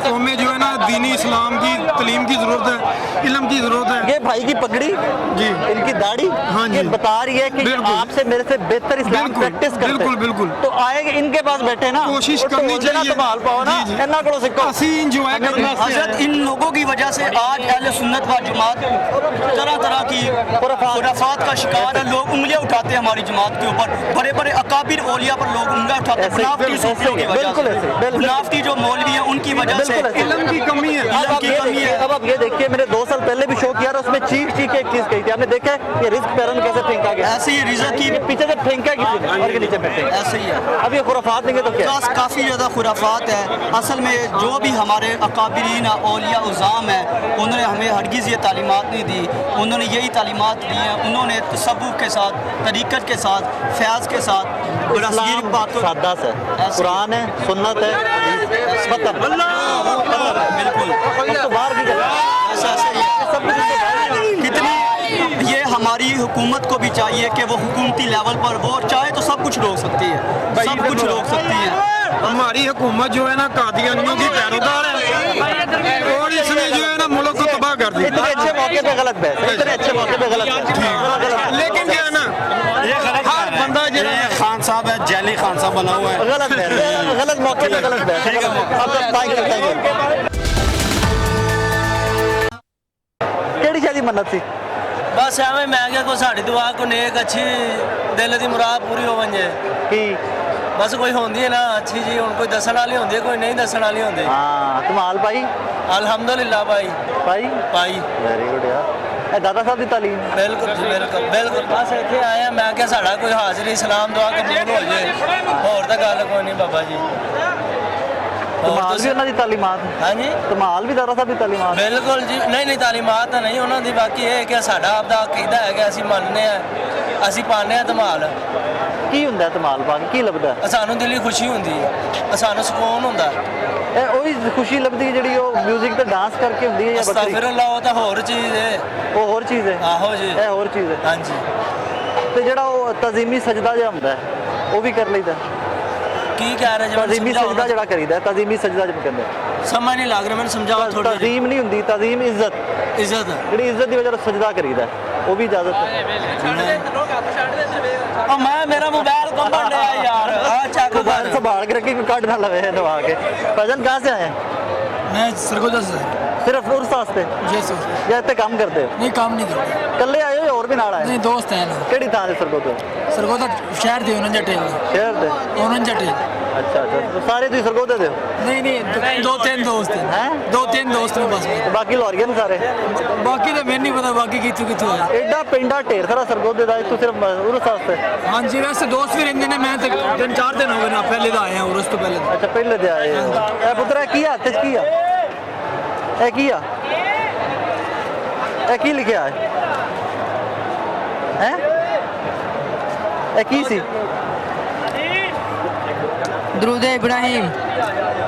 तो हमें जो है ना दीनी इस्लाम की तलीम की ज़रूरत है, इल्म की ज़रूरत है। ये भाई की पगड़ी जी। इनकी दाढ़ी हाँ जी। ये बता रही है कि बिल्कुल। आपसे मेरे से बेहतर इस्लाम बिल्कुल, प्रैक्टिस करते हैं। बिल्कुल, बिल्कुल। तो आएंगे इनके पास बैठे ना, कोशिश और करनी ढोल देना चाहिए। संभाल पाओ ना, जी, जी। इन्ना करो सिक्को। असी इंजॉय करना हजरत इन लोगों की वजह से आज अहले सुन्नत व जमात तरह तरह की खुराफात का शिकार है। लोग उंगलियां उठाते हैं हमारी जमात के ऊपर, बड़े बड़े अकाबिर औलिया पर लोग उंगलियां उठाते हैं, ऐसे ही, मुनाफिकी सूफियों की वजह बिल्कुल ऐसे, से, बिल्कुल। मुनाफिकी जो मौलवी है उनकी वजह से बिल्कुल ऐसे। इल्म की कमी है। अब इल्म आप की ये कमी देखिए, है। अब आप ये देखिए, मैंने 2 साल पहले भी शो किया था, उसमें चीख चीख के एक चीज कही थी, आपने देखा है ये रिस्क पैरन कैसे फेंका गया? ऐसे ही रिजा की ये पीछे से फेंका किसी ने और के नीचे में फेंका। ऐसे ही है। अब ये खुराफात नहीं है तो क्या? काफ़ी ज़्यादा खुराफात है। असल में जो भी हमारे अकाबरीन औलिया उज़ाम है, उन्होंने हमें हरगिज़ ये तालीमात नहीं दी, उन्होंने यही तालीमात दी हैं, उन्होंने तसव्वुफ़ के साथ, तरीक़त के साथ, फैज़ के साथ, इस्लाम सादा सा है, ऐसे। कुरान है, सुन्नत है, खत्म। बिल्कुल तो बाहर की जगह ऐसा ऐसा ही है। सब कुछ इससे बाहर है। कितनी ये हमारी हुकूमत को भी चाहिए कि वो हुकूमती लेवल पर वो चाहे तो सब कुछ रोक सकती है, सब कुछ रोक सकती है। हमारी हुकूमत जो है ना कादियानियों की पैरोकार है, और इसने जो है ना मुल्क को तबाह कर दिया। इतने अच्छे मौके पे गलत बहस, इतने अच्छे मौके पे गलत बहस। लेकिन क्या है ना, हर बंदा जो है खान साहब है, जैली खान साहब बना हुआ है। गलत बहस, गलत मौके पे गलत बहस। Thank you. ਕਿਹੜੀ ਸ਼ਾਦੀ ਮੰਨਤ ਸੀ? बस एवं मैं क्या कोई साड़ी दुआ को नेक अच्छी दिल की मुराद पूरी हो वजे ਕੀ? बस कोई होंगी है ना अच्छी जी, हूँ कोई दसन वाली होंगी, कोई नहीं दसन वाली होंगी। ਹਾਂ ਧਮਾਲ ਭਾਈ अलहमदुलिल्लाह भाई ਭਾਈ भाई ਵੈਰੀ ਗੁੱਡ ਯਾਰ। ਇਹ ਦਾਦਾ ਸਾਹਿਬ ਦੀ ਤਾਲੀਮ बिल्कुल जी बिल्कुल बिल्कुल। बस इतने आए हैं, मैं क्या साड़ा कोई हाजिरी सलाम दुआ कबूल हो जाए, होर तो गल कोई नहीं बाबा जी। ਧਮਾਲ ਵੀ ਉਹਨਾਂ ਦੀ ਤਾਲੀਮਾਤ, हाँ जी ਧਮਾਲ ਵੀ ਦਾਦਾ ਸਾਹਿਬ ਦੀ ਤਾਲੀਮਾਤ। बिल्कुल जी, नहीं नहीं तालीमात तो नहीं उन्होंने, बाकी ये कि साड़ा आपका अकीदा है कि ਅਸੀਂ ਮੰਨਦੇ ਆ, ਅਸੀਂ ਪਾਉਂਦੇ ਆ ਧਮਾਲ। ਕੀ ਹੁੰਦਾ ਧਮਾਲ ਪਾ ਕੇ ਕੀ ਲੱਭਦਾ? ਸਾਨੂੰ ਦਿਲੀ ਖੁਸ਼ੀ ਹੁੰਦੀ ਹੈ, ਸਾਨੂੰ ਸਕੂਨ ਹੁੰਦਾ। ਇਹ ਉਹੀ ਖੁਸ਼ੀ ਲੱਭਦੀ ਹੈ ਜਿਹੜੀ ਉਹ 뮤직 ਤੇ ਡਾਂਸ ਕਰਕੇ ਹੁੰਦੀ ਹੈ ਜਾਂ ਵੱਖਰੀ? ਅਸਤਗਫਿਰullah, ਉਹ ਤਾਂ ਹੋਰ ਚੀਜ਼ ਹੈ। ਉਹ ਹੋਰ ਚੀਜ਼ ਹੈ। ਆਹੋ ਜੀ। ਇਹ ਹੋਰ ਚੀਜ਼ ਹੈ। ਹਾਂਜੀ ਤੇ ਜਿਹੜਾ ਉਹ ਤਜ਼ੀਮੀ ਸਜਦਾ ਜਿਹਾ ਹੁੰਦਾ ਹੈ, ਉਹ ਵੀ ਕਰ ਲਈਦਾ? ਕੀ ਕਹਿ ਰਹੇ ਜੀ, ਮੈਨੂੰ ਤਜ਼ੀਮੀ ਸਮਝਾਓ ਸਜਦਾ ਨਾ। ਜਿਹੜਾ ਕਰੀਦਾ, ਤਜ਼ੀਮੀ ਸਜਦਾ ਜਿਹਨੂੰ ਕਹਿੰਦੇ ਆ। ਸਮਝ ਨਹੀਂ ਲੱਗ ਰਿਹਾ ਮੈਨੂੰ, ਸਮਝਾਓ ਥੋੜੀ ਤਜ਼ੀਮ ਨਹੀਂ ਹੁੰਦੀ, ਤਜ਼ੀਮ ਇੱਜ਼ਤ, ਇੱਜ਼ਤ। ਜਿਹੜੀ ਇੱਜ਼ਤ ਦੀ ਵਜ੍ਹਾ ਨਾਲ ਸਜਦਾ ਕਰੀਦਾ, ਉਹ ਵੀ ਇਜਾਜ਼ਤ ਹੈ। ਉਹ ਮੈਂ ਮੇਰਾ ਮੋਬਾਈਲ ਕੰਬਣ ਲਿਆ ਯਾਰ, ਆ ਚੱਕ मोबाइल संभाल के रखी, कोई कट ना लवे दबा के। फजल कहाँ से आए हैं? ਮੈਂ ਸਰਗੋਦਾ ਸੇ सिर्फ उर्स वास्ते ਜੀ ਸਰ, या इतने काम करते हो? ਨਹੀਂ ਕੰਮ ਨਹੀਂ ਕਰਦੇ, कल्ले आए हो या और भी नाल आए? ਨਹੀਂ ਦੋਸਤ ਹੈ ਨਾ। केड़ी थां से सरगोदे? ਸਰਗੋਦਾ ਸ਼ਹਿਰ ਦੇ ਉਹਨਾਂ ਜੱਟੇ, शहर दे? ਉਹਨਾਂ ਜੱਟੇ। अच्छा अच्छा, तो सारे तुम सरगोदे दे हो? ਨਹੀਂ ਨਹੀਂ, ਦੋ ਤਿੰਨ ਦੋਸਤ हैं? ਦੋ ਤਿੰਨ ਦੋਸਤ ਨੇ ਬਸ। तो बाकी लौरिया ने सारे? ਬਾਕੀ ਤਾਂ ਮੈਨੂੰ ਨਹੀਂ ਪਤਾ ਬਾਕੀ ਕਿੱਥੋਂ ਕਿੱਥੋਂ ਆਏ। एडा पिंडा ढेर सारा सरगोदे दा, तू सिर्फ उर्स वास्ते? ਹਾਂਜੀ ਵੈਸੇ ਦੋਸਤ ਵੀ ਰਹਿੰਦੇ ਨੇ, ਮੈਂ ਤਾਂ 3-4 ਦਿਨ ਹੋ ਗਏ ਨਾ, ਪਹਿਲੇ ਤਾਂ ਆਏ ਹਾਂ ਉਸ ਤੋਂ ਪਹਿਲੇ। अच्छा पहले दे आए हो। ए पुत्रा की हाथ च की आ? ए की आ? ए की लिखिया है? हैं? ए की सी? दरूद इब्राहिम।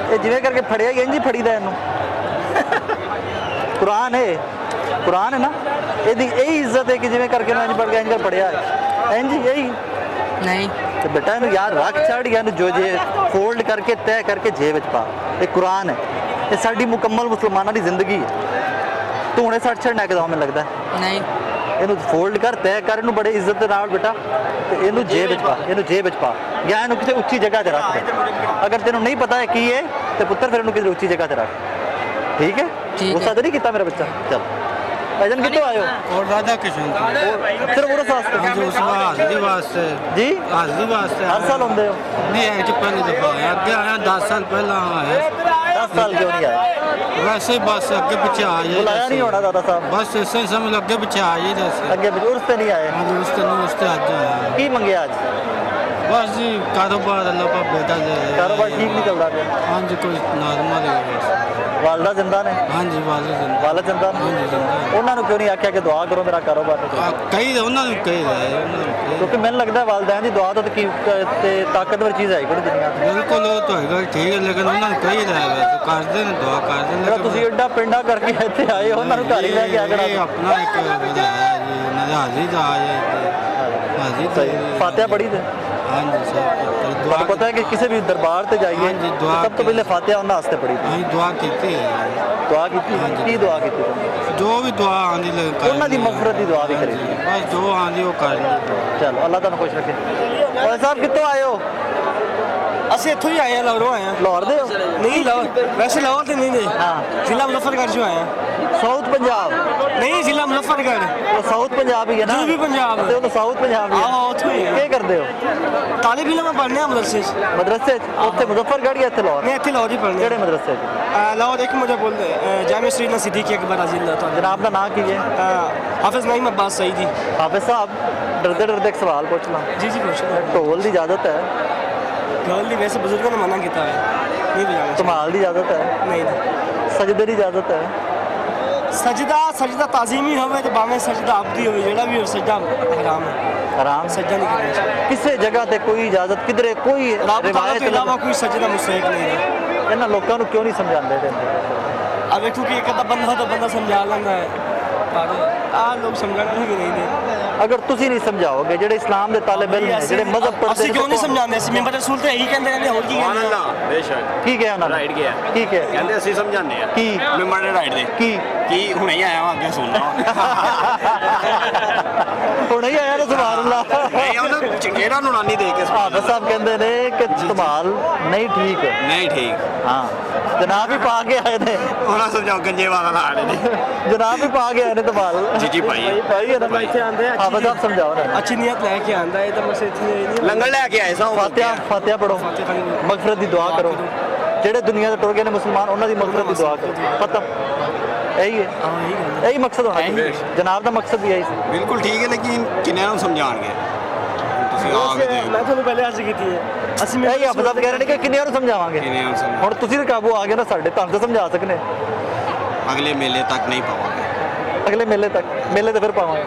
ਇਹ ਜਿਵੇਂ ਕਰਕੇ ਫੜਿਆ ਹੀ ਇੰਜ ਹੀ ਫੜੀਦਾ ਇਹਨੂੰ। ਕੁਰਾਨ ਹੈ, ਕੁਰਾਨ ਹੈ ਨਾ, ਇਹਦੀ ਇਹੀ ਇੱਜ਼ਤ ਹੈ ਕਿ ਜਿਵੇਂ ਕਰਕੇ ਮੈਂ ਇੰਜ ਪੜ ਗਿਆ, ਇੰਜ ਕਰ ਪੜਿਆ ਹੈ, ਇੰਜ ਇਹੀ। नहीं ਤੇ ਬੇਟਾ ਇਹਨੂੰ ਯਾਦ ਰੱਖ, ਛੱਡ ਗਿਆ ਇਹਨੂੰ, ਜੋ ਜੇ ਫੋਲਡ ਕਰਕੇ ਤੈਅ ਕਰਕੇ ਜੇਬ ਵਿੱਚ ਪਾ। ਇਹ ਕੁਰਾਨ ਹੈ, ਇਹ ਸਾਡੀ ਮੁਕੰਮਲ ਮੁਸਲਮਾਨਾਂ ਦੀ ਜ਼ਿੰਦਗੀ ਹੈ। ਤੂੰ ਹੁਣੇ ਸੱਟ ਛੱਡਣਾ ਕਿਦਾਂ ਮੈਨੂੰ ਲੱਗਦਾ? नहीं ਇਹਨੂੰ ਫੋਲਡ ਕਰ, ਤੈਅ ਕਰ ਇਹਨੂੰ ਬੜੇ ਇੱਜ਼ਤ ਦੇ ਨਾਲ ਬੇਟਾ, ਤੇ ਇਹਨੂੰ ਜੇਬ ਵਿੱਚ ਪਾ, ਇਹਨੂੰ ਜੇਬ ਵਿੱਚ ਪਾ, ਜਾਂ ਇਹਨੂੰ ਕਿਸੇ ਉੱਚੀ ਜਗ੍ਹਾ ਤੇ ਰੱਖ ਦੇ। ਅਗਰ ਤੈਨੂੰ ਨਹੀਂ ਪਤਾ ਹੈ ਕੀ ਹੈ ਤੇ ਪੁੱਤਰ ਫਿਰ ਇਹਨੂੰ ਕਿਸੇ ਉੱਚੀ ਜਗ੍ਹਾ ਤੇ ਰੱਖ, ਠੀਕ ਹੈ? ਠੀਕ ਹੈ। ਗੁੱਸਾ ਤਾਂ ਨਹੀਂ ਕੀਤਾ ਮੇਰਾ ਬੱਚਾ? ਚੱਲ भाईजान कितने आए हो? और दादा किशन सिर्फ उर्स वास्ते? हाजरी वास्ते जी हाजरी वास्ते हर साल होंगे हो? नहीं है कि पहली दफा आया अगे आया 10 साल पहले आया 10 साल क्यों नहीं आए? वैसे ही बस अगे पीछे आ जाए बुलाया नहीं होना दादा साहब? बस ऐसे ही समझ लो अगे पीछे आ जाए जैसे अगे भी उर्स पे नहीं आए? हाँ जी उसते आज आया की मंगे आज? बस जी कारोबार अल्लाह का बेटा दे कारोबार ठीक नहीं चल रहा है? हाँ जी कोई नॉर्मल है बस वालदा जिंदा ने? हाँ जी वाले वालद जिंदा ने? हाँ जी जिंदा उन्होंने क्यों नहीं आख्या कि दुआ करो मेरा कारोबार नहीं चले? कई उन्होंने कही रहे क्योंकि मैंने लगता है वालदैन की दुआ तो ताकतवर चीज़ है कोई दुनिया में। बिल्कुल वो तो है ठीक है लेकिन उन्होंने कही रहे वैसे करते ने दुआ करते ਜਿਹੜਾ ਤੁਸੀਂ ਐਡਾ ਪਿੰਡਾ ਕਰਕੇ ਇੱਥੇ ਆਏ ਹੋ ਉਹਨਾਂ ਨੂੰ ਘਰ ਹੀ ਲੈ ਕੇ ਆ ये अपना एक वजह है जी हाजी जा जाए हाजी ਸਹੀ ਫਾਤਿਹਾ ਪੜ੍ਹੀ ਤੇ हाँ जी सब दुआ ਤੁਹਾਨੂੰ ਪਤਾ ਹੈ ਕਿ ਕਿਸੇ ਵੀ ਦਰਬਾਰ ਤੇ ਜਾਈਏ ਹਾਂਜੀ, ਦੁਆ ਸਭ ਤੋਂ ਪਹਿਲੇ ਫਾਤਿਹਾ ਉਹਨਾਂ ਵਾਸਤੇ ਪੜ੍ਹੀ ਅਸੀਂ ਦੁਆ ਕੀਤੀ ਹੈ ਦੁਆ ਕੀਤੀ ਕੀ ਦੁਆ ਕੀਤੀ ਤੁਸੀਂ? ਜੋ ਵੀ ਦੁਆ ਆਂਦੀ ਉਹਨਾਂ ਦੀ ਮਗਫਰਤ ਦੀ ਦੁਆ ਵੀ ਕਰੀ ਬਸ ਜੋ ਆਂਦੀ ਉਹ ਕਰ ਲਈ ਚਲੋ ਅੱਲਾਹ ਤੁਹਾਨੂੰ ਖੁਸ਼ ਰੱਖੇ। ਭਾਈ ਸਾਹਿਬ ਕਿੱਥੋਂ ਆਏ ਹੋ? ਅਸੀਂ ਇੱਥੋਂ ਹੀ ਆਏ ਆ ਲਾਹੌਰੋਂ ਆਏ ਆ ਲਾਹੌਰ ਦੇ ਹੋ? ਨਹੀਂ ਲਾਹੌਰ ਵੈਸੇ ਲਾਹੌਰ ਤੇ ਨਹੀਂ ਨੇ ਹਾਂ ਜ਼ਿਲ੍ਹਾ ਮੁਜ਼ੱਫਰਗੜ੍ਹ ਚੋਂ ਆਏ ਆ ਸਾਊਥ ਪੰਜਾਬ? ਨਹੀਂ ਜ਼ਿਲ੍ਹਾ ਮੁਜ਼ੱਫਰਗੜ੍ਹ ਉਹ ਸਾਊਥ ਪੰਜਾਬ ਹੀ ਹੈ ਨਾ? ਜਨੂਬੀ ਪੰਜਾਬ। ਤੇ ਉਹ ਤਾਂ ਸਾਊਥ ਪੰਜਾਬ ਹੀ ਹੈ। ਆਹੋ, ਉੱਥੋਂ ਹੀ ਹੈ। ਕੀ ਕਰਦੇ ਹੋ ਤਾਲਿਬ ਇਲਮ ਪੜ੍ਹਨੇ ਆ ਮਦਰਸੇ 'ਚ ਮਦਰਸੇ 'ਚ? ਉੱਥੇ ਮੁਜ਼ੱਫਰਗੜ੍ਹ ਜਾਂ ਇੱਥੇ ਲਾਹੌਰ? ਮੈਂ ਇੱਥੇ ਲਾਹੌਰ ਹੀ ਪੜ੍ਹਨੇ ਕਿਹੜੇ ਮਦਰਸੇ 'ਚ? ਲਾਹੌਰ ਇੱਕ ਮੁਝੇ ਬੋਲਦੇ ਜਾਮਿਆ ਸਰੀਨਾ ਸਿੱਦੀਕੀ ਅਕਬਰ ਰਜ਼ੀ ਅੱਲਾਹ ਤਾਲਾ ਜਨਾਬ ਦਾ ਨਾਂ ਕੀ ਹੈ? ਹਾਫਿਜ਼ ਨਈਮ ਅब्बास सईदी ਹਾਫਿਜ਼ ਸਾਹਿਬ ਡਰਦੇ ਡਰਦੇ ਇੱਕ ਸਵਾਲ ਪੁੱਛਣਾ। जी जी पूछो ਢੋਲ ਦੀ ਇਜਾਜ਼ਤ ਹੈ? ढोल दी वैसे बुजुर्गों ने मना किया है नहीं बजाना ਧਮਾਲ ਦੀ ਇਜਾਜ਼ਤ ਹੈ? नहीं ਸਜਦੇ ਦੀ ਇਜਾਜ਼ਤ ਹੈ? सजदा सजदा ताजीमी होवे तो भावें सजदा अब्दी होवे जेड़ा भी हो सजदा हराम है ਆਰਾਮ सजदा नहीं करना चाहिए ਕਿਸੇ ਜਗ੍ਹਾ ਤੇ ਕੋਈ ਇਜਾਜ਼ਤ ਕਿਧਰੇ ਕੋਈ रब ताला ਰਿਵਾਇਤ के अलावा कोई सजदा मुस्तहिक नहीं है ਇਹਨਾਂ ਲੋਕਾਂ ਨੂੰ ਕਿਉਂ ਨਹੀਂ ਸਮਝਾਉਂਦੇ ਦਿੰਦੇ? अब देखो कि एक अद्धा बंदा हो तो बंदा समझा लेंदा है पर लोग समझाने भी नहीं दे ਅਗਰ ਤੁਸੀਂ ਨਹੀਂ ਸਮਝਾਓਗੇ ਜਿਹੜੇ ਇਸਲਾਮ ਦੇ ਤਾਲਿਬ ਇਲਮ ਨੇ ਜਿਹੜੇ ਮਜ਼ਹਬ ਪੜ੍ਹਦੇ ਅਸੀਂ ਕਿਉਂ ਨਹੀਂ ਸਮਝਾਉਂਦੇ ਅਸੀਂ ਮੈਂਬਰ ਰਸੂਲ ਤੇ ਇਹੀ ਕਹਿੰਦੇ ਨੇ ਹੋਰ ਕੀ ਕਹਿੰਦੇ ਆ ਬੇਸ਼ੱਕ ਕੀ ਕਿਹਾ ਉਹਨਾਂ ਨੇ? ਰਾਈਟ ਗਿਆ ਕੀ ਕਿਹਾ? ਕਹਿੰਦੇ ਅਸੀਂ ਸਮਝਾਉਂਦੇ ਆ ਕੀ ਮੈਂਬਰ ਨੇ ਰਾਈਟ ਦੇ ਕੀ ਕੀ ਹੁਣੇ ਹੀ ਆਇਆ ਵਾਂ ਅੱਗੇ ਸੁਣਨਾ ਹੁਣ ਹੀ ਆਇਆ ਨਾ ਸੁਭਾਨ ਅੱਲਾਹ। ਨਹੀਂ ਉਹਨੂੰ ਚੰਗੇਰਾ ਨੂਰਾਨੀ ਦੇ ਕੇ ਹਾਫਿਜ਼ ਸਾਹਿਬ ਕਹਿੰਦੇ ਨੇ ਕਿ ਧਮਾਲ ਨਹੀਂ ਠੀਕ। ਨਹੀਂ ਠੀਕ ਹਾਂ ਜਨਾਬ ਹੀ ਪਾ ਕੇ ਆਏ ਨੇ ਉਹਨਾਂ ਸਮਝਾਓ ਗੰਜੇ ਵਾਲਾ ਲਾ ਰਹੇ ਨੇ ਜਨਾਬ ਹੀ ਪਾ ਕੇ ਆਏ ਨੇ ਧਮਾਲ। ਜੀ ਜੀ ਭਾਈ ਭਾਈ ਹੈ ਨਾ ਇੱਥੇ ਆਂਦੇ ਆ ਹਾਫਿਜ਼ ਸਾਹਿਬ ਸਮਝਾਓ ਨਾ। अच्छी नीयत लेके आंदा है तो बस इतनी नहीं ਲੰਗਰ ਲੈ ਕੇ ਆਏ ਸਾਂ ਫਾਤਿਹਾ ਫਾਤਿਹਾ ਪੜੋ ਮਗਫਰਤ ਦੀ ਦੁਆ ਕਰੋ ਜਿਹੜੇ ਦੁਨੀਆ ਦੇ ਟੁਰ ਗਏ ਨੇ ਮੁਸਲਮਾਨ ਉਹਨਾਂ ਦੀ ਮਗਫਰਤ ਦੀ ਦੁਆ ਕਰੋ ਖਤਮ ਇਹੀ ਹੈ ਇਹੀ ਮਕਸਦ ਹੋਣਾ ਚਾਹੀਦਾ ਜਨਾਬ ਦਾ ਮਕਸਦ ਵੀ ਇਹੀ ਸੀ। ਬਿਲਕੁਲ ਠੀਕ ਹੈ ਲੇਕਿਨ ਕਿੰਨਿਆਂ ਨੂੰ ਸਮਝਾਣਗੇ ਤੁਸੀਂ ਆ ਗਏ मैं ਤੁਹਾਨੂੰ ਪਹਿਲੇ अर्ज की है ਅਸੀਂ ਇਹੀ ਹਾਫਿਜ਼ ਸਾਹਿਬ ਕਹਿ ਰਹੇ ਨੇ ਕਿ ਕਿੰਨਿਆਂ ਨੂੰ ਸਮਝਾਵਾਂਗੇ ਕਿੰਨਿਆਂ ਨੂੰ ਸਮਝਾ ਹੁਣ ਤੁਸੀਂ ਤਾਂ ਕਾਬੂ ਆ ਗਏ ਨਾ ਸਾਡੇ ਤੁਹਾਨੂੰ ਤਾਂ ਸਮਝਾ ਸਕਨੇ ਅਗਲੇ ਮੇਲੇ ਤੱਕ ਨਹੀਂ ਪਾਵਾਂਗੇ ਅਗਲੇ ਮੇਲੇ ਤੱਕ ਮੇਲੇ ਤੇ ਫਿਰ ਪਾਵਾਂਗੇ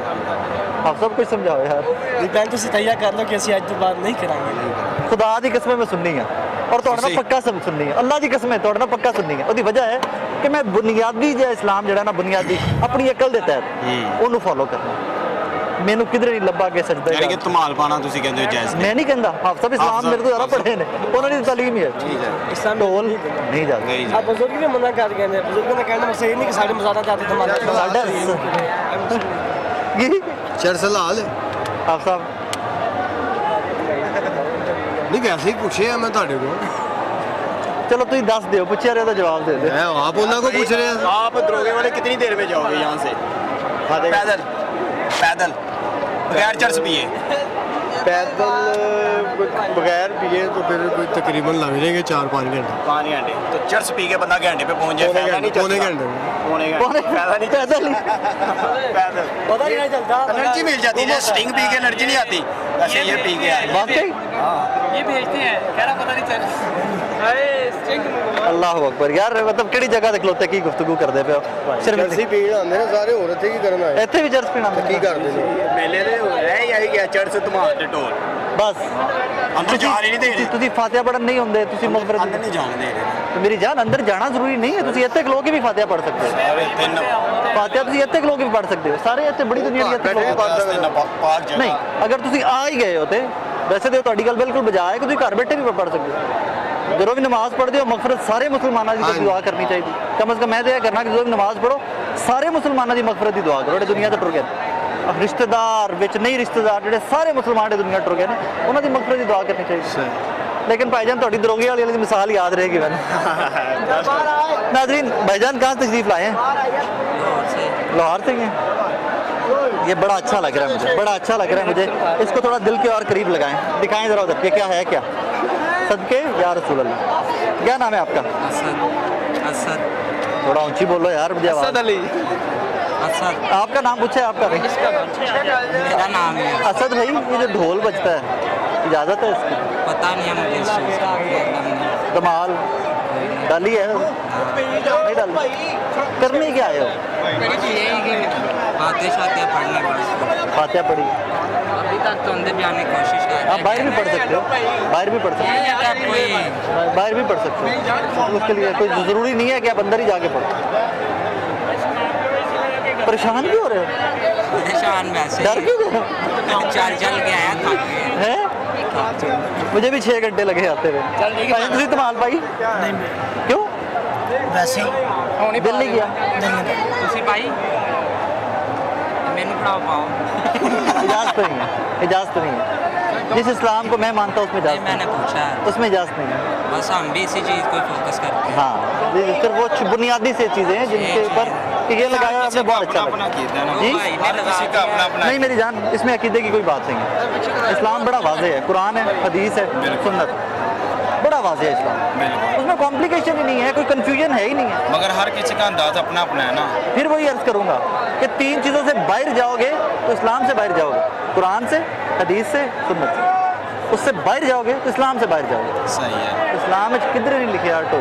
ਆਪ ਸਭ ਕੁਝ ਸਮਝਾਓ ਯਾਰ रिपेंट ਤੁਸੀਂ तैयार कर लो कि ਅਸੀਂ ਅੱਜ ਤੋਂ ਬਾਅਦ ਨਹੀਂ ਕਰਾਂਗੇ ਖੁਦਾ ਦੀ ਕਸਮ ਮੈਂ ਸੁਣਨੀ ਆ ਔਰ ਤੁਹਾਡੇ ਨਾਲ ਪੱਕਾ ਸਭ ਸੁਣਨੀ ਆ ਅੱਲਾਹ ਦੀ ਕਸਮ ਹੈ ਤੁਹਾਡੇ ਨਾਲ ਪੱਕਾ ਸੁਣਨੀ ਆ ਉਹਦੀ ਵਜ੍ਹਾ ਹੈ ਕਿ ਮੈਂ ਬੁਨਿਆਦੀ ਜਿਹਾ ਇਸਲਾਮ ਜਿਹੜਾ ਨਾ ਬੁਨਿਆਦੀ ਆਪਣੀ ਅਕਲ ਦੇ ਤਹਿਤ ਉਹਨੂੰ ਫੋਲੋ ਕਰਨਾ ਮੈਨੂੰ ਕਿਧਰੇ ਨਹੀਂ ਲੱਭਾ ਕੇ ਸਜਦਾ ਯਾਨੀ ਕਿ ਧਮਾਲ ਪਾਣਾ ਤੁਸੀਂ ਕਹਿੰਦੇ ਹੋ ਜਾਇਜ਼ ਮੈਂ ਨਹੀਂ ਕਹਿੰਦਾ ਹਾਫਿਜ਼ ਸਾਹਿਬ ਇਸਲਾਮ ਮੇਰੇ ਤੋਂ ਜ਼ਿਆਦਾ ਪੜ੍ਹੇ ਨੇ ਉਹਨਾਂ ਦੀ ਤਾਲੀਮ ਹੀ ਹੈ ਠੀਕ ਹੈ ਇਸਲਾਮ ਢੋਲ ਨਹੀਂ ਜਾਂਦਾ ਨਹੀਂ ਆ ਬਜ਼ੁਰਗ ਵੀ ਮਨਾ ਕਰ ਗਏ ਨੇ ਬਜ਼ੁਰਗਾਂ ਨੇ ਕਹਿਣਾ ਮਸਲਾ ਇਹ ਨਹੀਂ ਕਿ ਸਾਡੇ ਮਜ਼ਾਰਾਂ ਤੇ ਆਤੇ ਧਮਾਲ ਸਾਡਾ ਕੀ ਚਰਸਲਾਲ ਹਾਫਿਜ਼ ਸਾਹਿਬ ਨਹੀਂ ਵੈਸੇ ਹੀ ਪੁੱਛਿਆ ਮੈਂ ਤੁਹਾਡੇ ਕੋਲ ਚਲੋ ਤੁਸੀਂ ਦੱਸ ਦਿਓ ਪੁੱਛਿਆ ਰਿਹਾ ਤਾਂ ਜਵਾਬ ਦੇ ਦਿਓ मैं आप ਉਹਨਾਂ को पूछ रहे हैं आप दरोगे वाले कितनी देर में जाओगे यहाँ से पैदल पैदल बगैर चर्च पिए पैदल बगैर पिए तो फिर कोई तकरीबन लग जाएंगे 4-5 घंटे 5 घंटे तो चर्च पी के बंदा घंटे पे पहुंच जाए फायदा नहीं पौने चर्च घंटे का। पौने घंटे फायदा नहीं चर्च पैदल ही पैदल पता ही नहीं चलता एनर्जी मिल जाती है स्टिंग पी के एनर्जी नहीं आती वैसे ये पी के आए वाकई ये भेजते हैं कह रहा पता नहीं चल ਅੱਲਾਹੁ ਅਕਬਰ ਯਾਰ ਮਤਲਬ ਕਿਹੜੀ ਜਗ੍ਹਾ ਤੇ ਖਲੋਤੇ ਕੀ ਗੁਫ਼ਤਗੂ ਕਰਦੇ ਪਏ ਹੋ ਜਰਸੀ ਪੀਣ ਆਉਂਦੇ ਨੇ ਸਾਰੇ ਹੋਰ ਇੱਥੇ ਕੀ ਕਰਨ ਆਏ ਇੱਥੇ ਵੀ ਚਰਚ ਪੀਣਾ ਕੀ ਕਰਦੇ ਨੇ मेले दे रह ही आई गया चर्च धमाल ते ढोल ਬਸ अंदर जा ही नहीं दे रहे ਤੁਸੀਂ ਫਾਤਿਹਾ ਪੜਨ ਨਹੀਂ ਹੁੰਦੇ ਤੁਸੀਂ ਮਗਫਰਤ अंदर नहीं जाने दे रहे ਮੇਰੀ ਜਾਨ ਅੰਦਰ ਜਾਣਾ ਜ਼ਰੂਰੀ ਨਹੀਂ ਹੈ ਤੁਸੀਂ ਇੱਥੇ ਖਲੋ ਕੇ ਵੀ ਫਾਤਿਹਾ ਪੜ ਸਕਦੇ ਹੋ अरे तीन ਫਾਤਿਹਾ ਤੁਸੀਂ ਇੱਥੇ ਖਲੋ ਕੇ ਵੀ ਪੜ ਸਕਦੇ ਹੋ ਸਾਰੇ ਇੱਥੇ ਬੜੀ ਦੁਨੀਆ ਦੀ ਇੱਥੇ ਖਲੋ ਕੇ पाक जगह ਨਹੀਂ ਅਗਰ ਤੁਸੀਂ ਆ ਹੀ ਗਏ ਹੋ ਤੇ ਵੈਸੇ ਤੇ ਤੁਹਾਡੀ ਗੱਲ ਬਿਲਕੁਲ ਬਜਾ ਹੈ ਕਿ ਤੁਸੀਂ ਘਰ ਬੈਠੇ ਵੀ ਪੜ ਸਕਦੇ ਹੋ ਜਦੋਂ ਵੀ ਨਮਾਜ਼ ਪੜ੍ਹਦੇ ਹੋ ਮਗਫਰਤ ਸਾਰੇ ਮੁਸਲਮਾਨਾਂ ਦੀ ਦੁਆ ਕਰਨੀ ਚਾਹੀਦੀ ਕਮ ਸੇ ਕਮ ਮੈਂ ਤਾਂ ਇਹ ਕਰਨਾ ਕਿ ਜਦੋਂ ਵੀ ਨਮਾਜ਼ ਪੜੋ ਸਾਰੇ ਮੁਸਲਮਾਨਾਂ ਦੀ ਮਗਫਰਤ ਦੀ ਦੁਆ ਕਰੋ ਜਿਹੜੇ ਦੁਨੀਆ ਤੋਂ ਟੁਰ ਗਏ ਰਿਸ਼ਤੇਦਾਰ ਵਿੱਚ ਨਹੀਂ ਰਿਸ਼ਤੇਦਾਰ ਜਿਹੜੇ ਸਾਰੇ ਮੁਸਲਮਾਨ ਜਿਹੜੇ ਦੁਨੀਆ ਟੁਰ ਗਏ ਨੇ ਉਹਨਾਂ ਦੀ ਮਗਫਰਤ ਦੀ ਦੁਆ ਕਰਨੀ ਚਾਹੀਦੀ लेकिन भाईजान थोड़ी दरोगे वाली की मिसाल याद रहेगी मैंने नाजरीन भाईजान कहाँ तशरीफ लाए हैं लाहौर से ही हैं। ये बड़ा अच्छा लग रहा है मुझे, बड़ा अच्छा लग रहा है मुझे। इसको थोड़ा दिल के और करीब लगाएं, दिखाएं ज़रा उधर कि क्या है क्या। सदके या रसूल अल्लाह। क्या नाम है आपका? असद थोड़ा ऊंची बोलो यार, मुझे आवाज़। असद आपका नाम पूछा है आपका? मेरा नाम है। असद भाई, ये जो ढोल बजता है, इजाज़त है इसकी? पता नहीं है मुझे इस चीज़ का। धमाल डाली है? नहीं डाली। करने क्या आए हो? बातें शातें पढ़ने बस। फातिहा पढ़ी? अभी तक तो अंदर जाने की कोशिश कर रहे आप बाहर भी पढ़ सकते हो, बाहर भी पढ़ सकते हैं। कोई हो, बाहर भी पढ़ सकते हो। उसके लिए कोई ज़रूरी नहीं है कि आप अंदर ही जाके पढ़ो। परेशान क्यों हो रहे हो? परेशान वैसे डर क्यों रहे हो? चल चल के आया था। हैं? मुझे भी 6 घंटे लगे आते हुए। भाई तुसी धमाल पाई? क्यों? वैसे दिल नहीं किया? ਤੁਸੀਂ ਭਾਈ ਮੈਨੂੰ ਪੜਾਓ ਪਾਓ। इजाज़त नहीं है, इजाज़त नहीं है। जिस इस्लाम को मैं मानता हूँ उसमें नहीं, इजाज़त मैंने नहीं पूछा है, उसमें इजाज़त नहीं है। बस हम भी इसी चीज़ को फोकस करते हैं। हाँ, ये सिर्फ वो बुनियादी से चीज़ें हैं जिनके ऊपर कि ये लगाया आपने बहुत अच्छा लगा। जी? नहीं मेरी जान, इसमें अकीदे की कोई बात नहीं है। इस्लाम बड़ा वाज़ेह है, कुरान है, हदीस है, सुन्नत, बड़ा वाज़ेह है इस्लाम। उसमें कॉम्प्लिकेशन ही नहीं है, कोई कन्फ्यूजन है ही नहीं है। मगर हर किसी का अंदाज अपना अपना है ना। फिर वही अर्ज़ करूँगा कि 3 चीज़ों से बाहर जाओगे तो इस्लाम से बाहर जाओगे, कुरान से, हदीस से, सुन्नत से। उससे बाहर जाओगे तो इस्लाम से बाहर जाओगे। सही है। इस्लाम में किधर नहीं लिखे यार, तो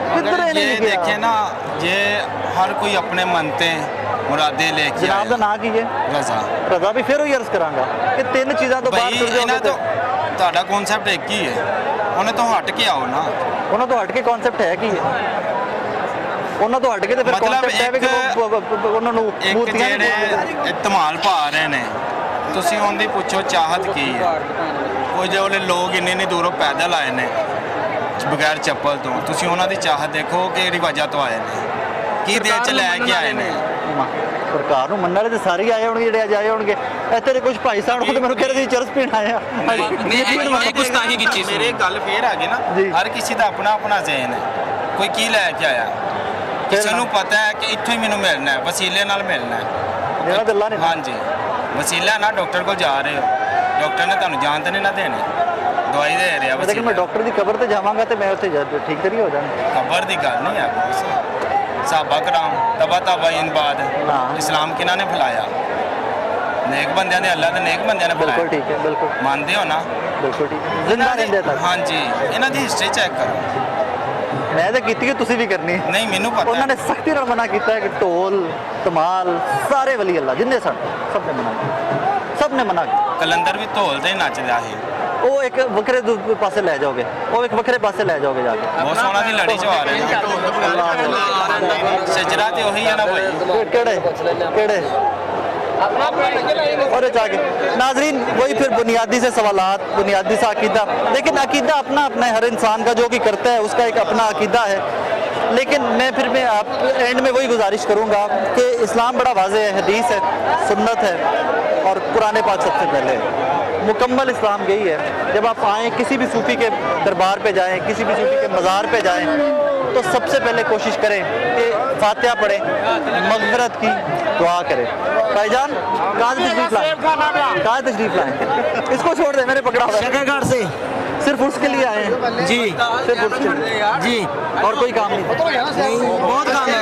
किधर मगर नहीं ये लिखे देखे यार। ना, ये हर कोई अपने मनते मुरादे लेके जनाब का आया। ना कीजिए रजा रजा भी फिर वही अर्ज़ करांगा कि 3 चीज़ाਂ ਤੋਂ ਬਾਹਰ भाई ਤੁਰ ਇਹਨਾਂ ਜਾਓਗੇ ਤੋਂ ਤੁਹਾਡਾ ਕਨਸੈਪਟ ਇੱਕ ਹੀ ਹੈ, ਉਹਨੇ ਤੋਂ ਹਟ ਕੇ ਆਓ ਨਾ। ਉਹਨਾਂ ਤੋਂ ਹਟ ਕੇ ਕਨਸੈਪਟ ਹੈ ਕੀ ਹੈ? ਉਹਨਾਂ ਤੋਂ ਹਟ ਕੇ ਤੇ ਫਿਰ ਮਤਲਬ ਕਨਸੈਪਟ ਹੈ ਵੀ ਕਿ ਉਹਨਾਂ ਨੂੰ ਇੱਕ ਮੂਰਤੀਆਂ ਨਹੀਂ ਜਿਹੜੇ ਧਮਾਲ ਪਾ ਰਹੇ ਨੇ, ਤੁਸੀਂ ਉਹਦੀ ਪੁੱਛੋ ਚਾਹਤ ਕੀ ਹੈ। ਉਹ ਜਿਹੜੇ ਲੋਕ ਇੰਨੇ ਦੂਰੋਂ ਪੈਦਲ ਆਏ ਨੇ ਬਗੈਰ ਚੱਪਲ ਤੋਂ, ਤੁਸੀਂ ਉਹਨਾਂ ਦੀ ਚਾਹਤ ਦੇਖੋ ਕਿ ਕਿਹੜੀ ਵਜ੍ਹਾ ਤੋਂ ਆਏ ਨੇ, ਕੀ ਦਿਲ ਚ ਲੈ ਕੇ ਆਏ ਨੇ। ਸਰਕਾਰ ਨੂੰ ਮੰਨਣ ਵਾਲੇ ਤੇ ਸਾਰੇ ਹੀ ਆਏ ਹੋਣਗੇ ਜਿਹੜੇ ਅੱਜ ਆਏ ਹੋਣਗੇ। ਇੱਥੇ ਦੇ ਕੁਝ ਭਾਈ ਸਾਹਿਬ ਖੁਦ ਮੈਨੂੰ ਕਹਿ ਰਹੇ ਸੀ ਚਰਸ ਪੀਣ ਆਏ ਆ। गुस्ताखी की चीज़ ਮੇਰੇ ਗੱਲ ਫੇਰ ਆ ਗਈ ਨਾ, ਜੀ। ਹਰ ਕਿਸੇ ਦਾ ਆਪਣਾ ਆਪਣਾ ਜ਼ਹਿਨ ਹੈ। ਕੋਈ ਕੀ ਲੈ ਕੇ ਆਇਆ, ਕਿਸੇ ਨੂੰ ਪਤਾ ਹੈ ਕਿ ਇੱਥੋਂ ਹੀ ਮੈਨੂੰ ਮਿਲਣਾ ਹੈ, ਵਸੀਲੇ ਨਾਲ ਮਿਲਣਾ ਹੈ। ਜਿਹੜਾ ਗੱਲਾਂ ਨੇ ਹਾਂਜੀ, ਵਸੀਲਾ ਨਾ ਡਾਕਟਰ ਕੋਲ ਜਾ ਰਹੇ ਹੋ, ਡਾਕਟਰ ਨੇ ਤੁਹਾਨੂੰ ਜਾਨ ਤਾਂ ਨਹੀਂ ਨਾ ਦੇਣੀ, ਦਵਾਈ ਦੇ ਰਿਹਾ ਲੇਕਿਨ ਮੈਂ ਵਸੀਲਾ। ਡਾਕਟਰ ਦੀ ਕਬਰ ਤੇ ਜਾਵਾਂਗਾ ਤੇ ਮੈਂ ਉੱਥੇ ਠੀਕ ਤੇ ਨਹੀਂ ਹੋ ਜਾਣਾ। ਖਬਰ ਦੀ ਗੱਲ ਨਹੀਂ ਹੈ। ਸਾਹਬਾ ਕਰਾਮ ਤਬਾ ਤਬਾਇਨ ਬਾਦ ਹਾਂ। ਇਸਲਾਮ ਕਿਹਨਾਂ ਨੇ ਫੈਲਾਇਆ? ਨੇਕ ਬੰਦਿਆਂ ਨੇ, ਅੱਲਾ ਦੇ ਨੇਕ ਬੰਦਿਆਂ ਨੇ ਬਿਲकुल ਫੈਲਾਇਆ। ठीक है, बिल्कुल ਮੰਨਦੇ ਹੋ ਨਾ? बिल्कुल ठीक है। जिंदा रहंदे तक ਹਾਂਜੀ, ਇਹਨਾਂ ਦੀ ਹਿਸਟਰੀ ਚੈੱਕ ਕਰੋ। ਮੈਂ ਤਾਂ ਕੀਤੀ ਕਿ ਤੁਸੀਂ ਵੀ ਕਰਨੀ ਹੈ। ਨਹੀਂ ਮੈਨੂੰ ਪਤਾ ਉਹਨਾਂ ਨੇ ਸਖਤੀ ਨਾਲ ਮਨਾ ਕੀਤਾ ਹੈ ਕਿ ਢੋਲ ਧਮਾਲ ਸਾਰੇ ਵਲੀ ਅੱਲਾ ਜਿੰਨੇ ਸਨ ਸਭ ਨੇ ਮਨਾ ਕੀਤਾ, ਸਭ ਨੇ ਮਨਾ ਕੀਤਾ। ਕਲੰਦਰ ਵੀ ਢੋਲ ਤੇ ਹੀ ਨੱਚਦਾ ਸੀ। ਉਹ ਇੱਕ ਵੱਖਰੇ ਪਾਸੇ ਲੈ ਜਾਓਗੇ, ਉਹ ਇੱਕ ਵੱਖਰੇ ਪਾਸੇ ਲੈ ਜਾਓਗੇ ਜਾ ਕੇ। ਬਹੁਤ ਸੋਹਣਾ ਦੀ ਲੜੀ ਚ ਆ ਰਹੇ ਨੇ। ਸਜਰਾ ਤੇ ਉਹੀ ਹੈ ਨਾ ਭਾਈ। ਕਿਹੜੇ ਕਿਹੜੇ और जाके नाजरीन वही फिर बुनियादी से सवालात, बुनियादी सा अकीदा, लेकिन अकीदा अपना अपना है, हर इंसान का जो भी करता है उसका एक अपना अकीदा है। लेकिन मैं आप एंड में वही गुजारिश करूँगा कि इस्लाम बड़ा वाज़ेह है, हदीस है, सुन्नत है और कुरान पाक सबसे पहले है। मुकम्मल इस्लाम यही है। जब आप आएँ किसी भी सूफ़ी के दरबार पे जाएँ, किसी भी सूफ़ी के मज़ार पे जाएँ, तो सबसे पहले कोशिश करें कि फातिहा पढ़ें, मग़फ़िरत की दुआ करें। भाईजान कहाँ से तशरीफ़ लाएँ, कहाँ से तशरीफ़ लाएँ? इसको छोड़ दे, मैंने पकड़ा हुआ है। शक्करगढ़ से सिर्फ उसके लिए आए हैं? जी सिर्फ उसके लिए जी, और कोई काम नहीं? बहुत काम है।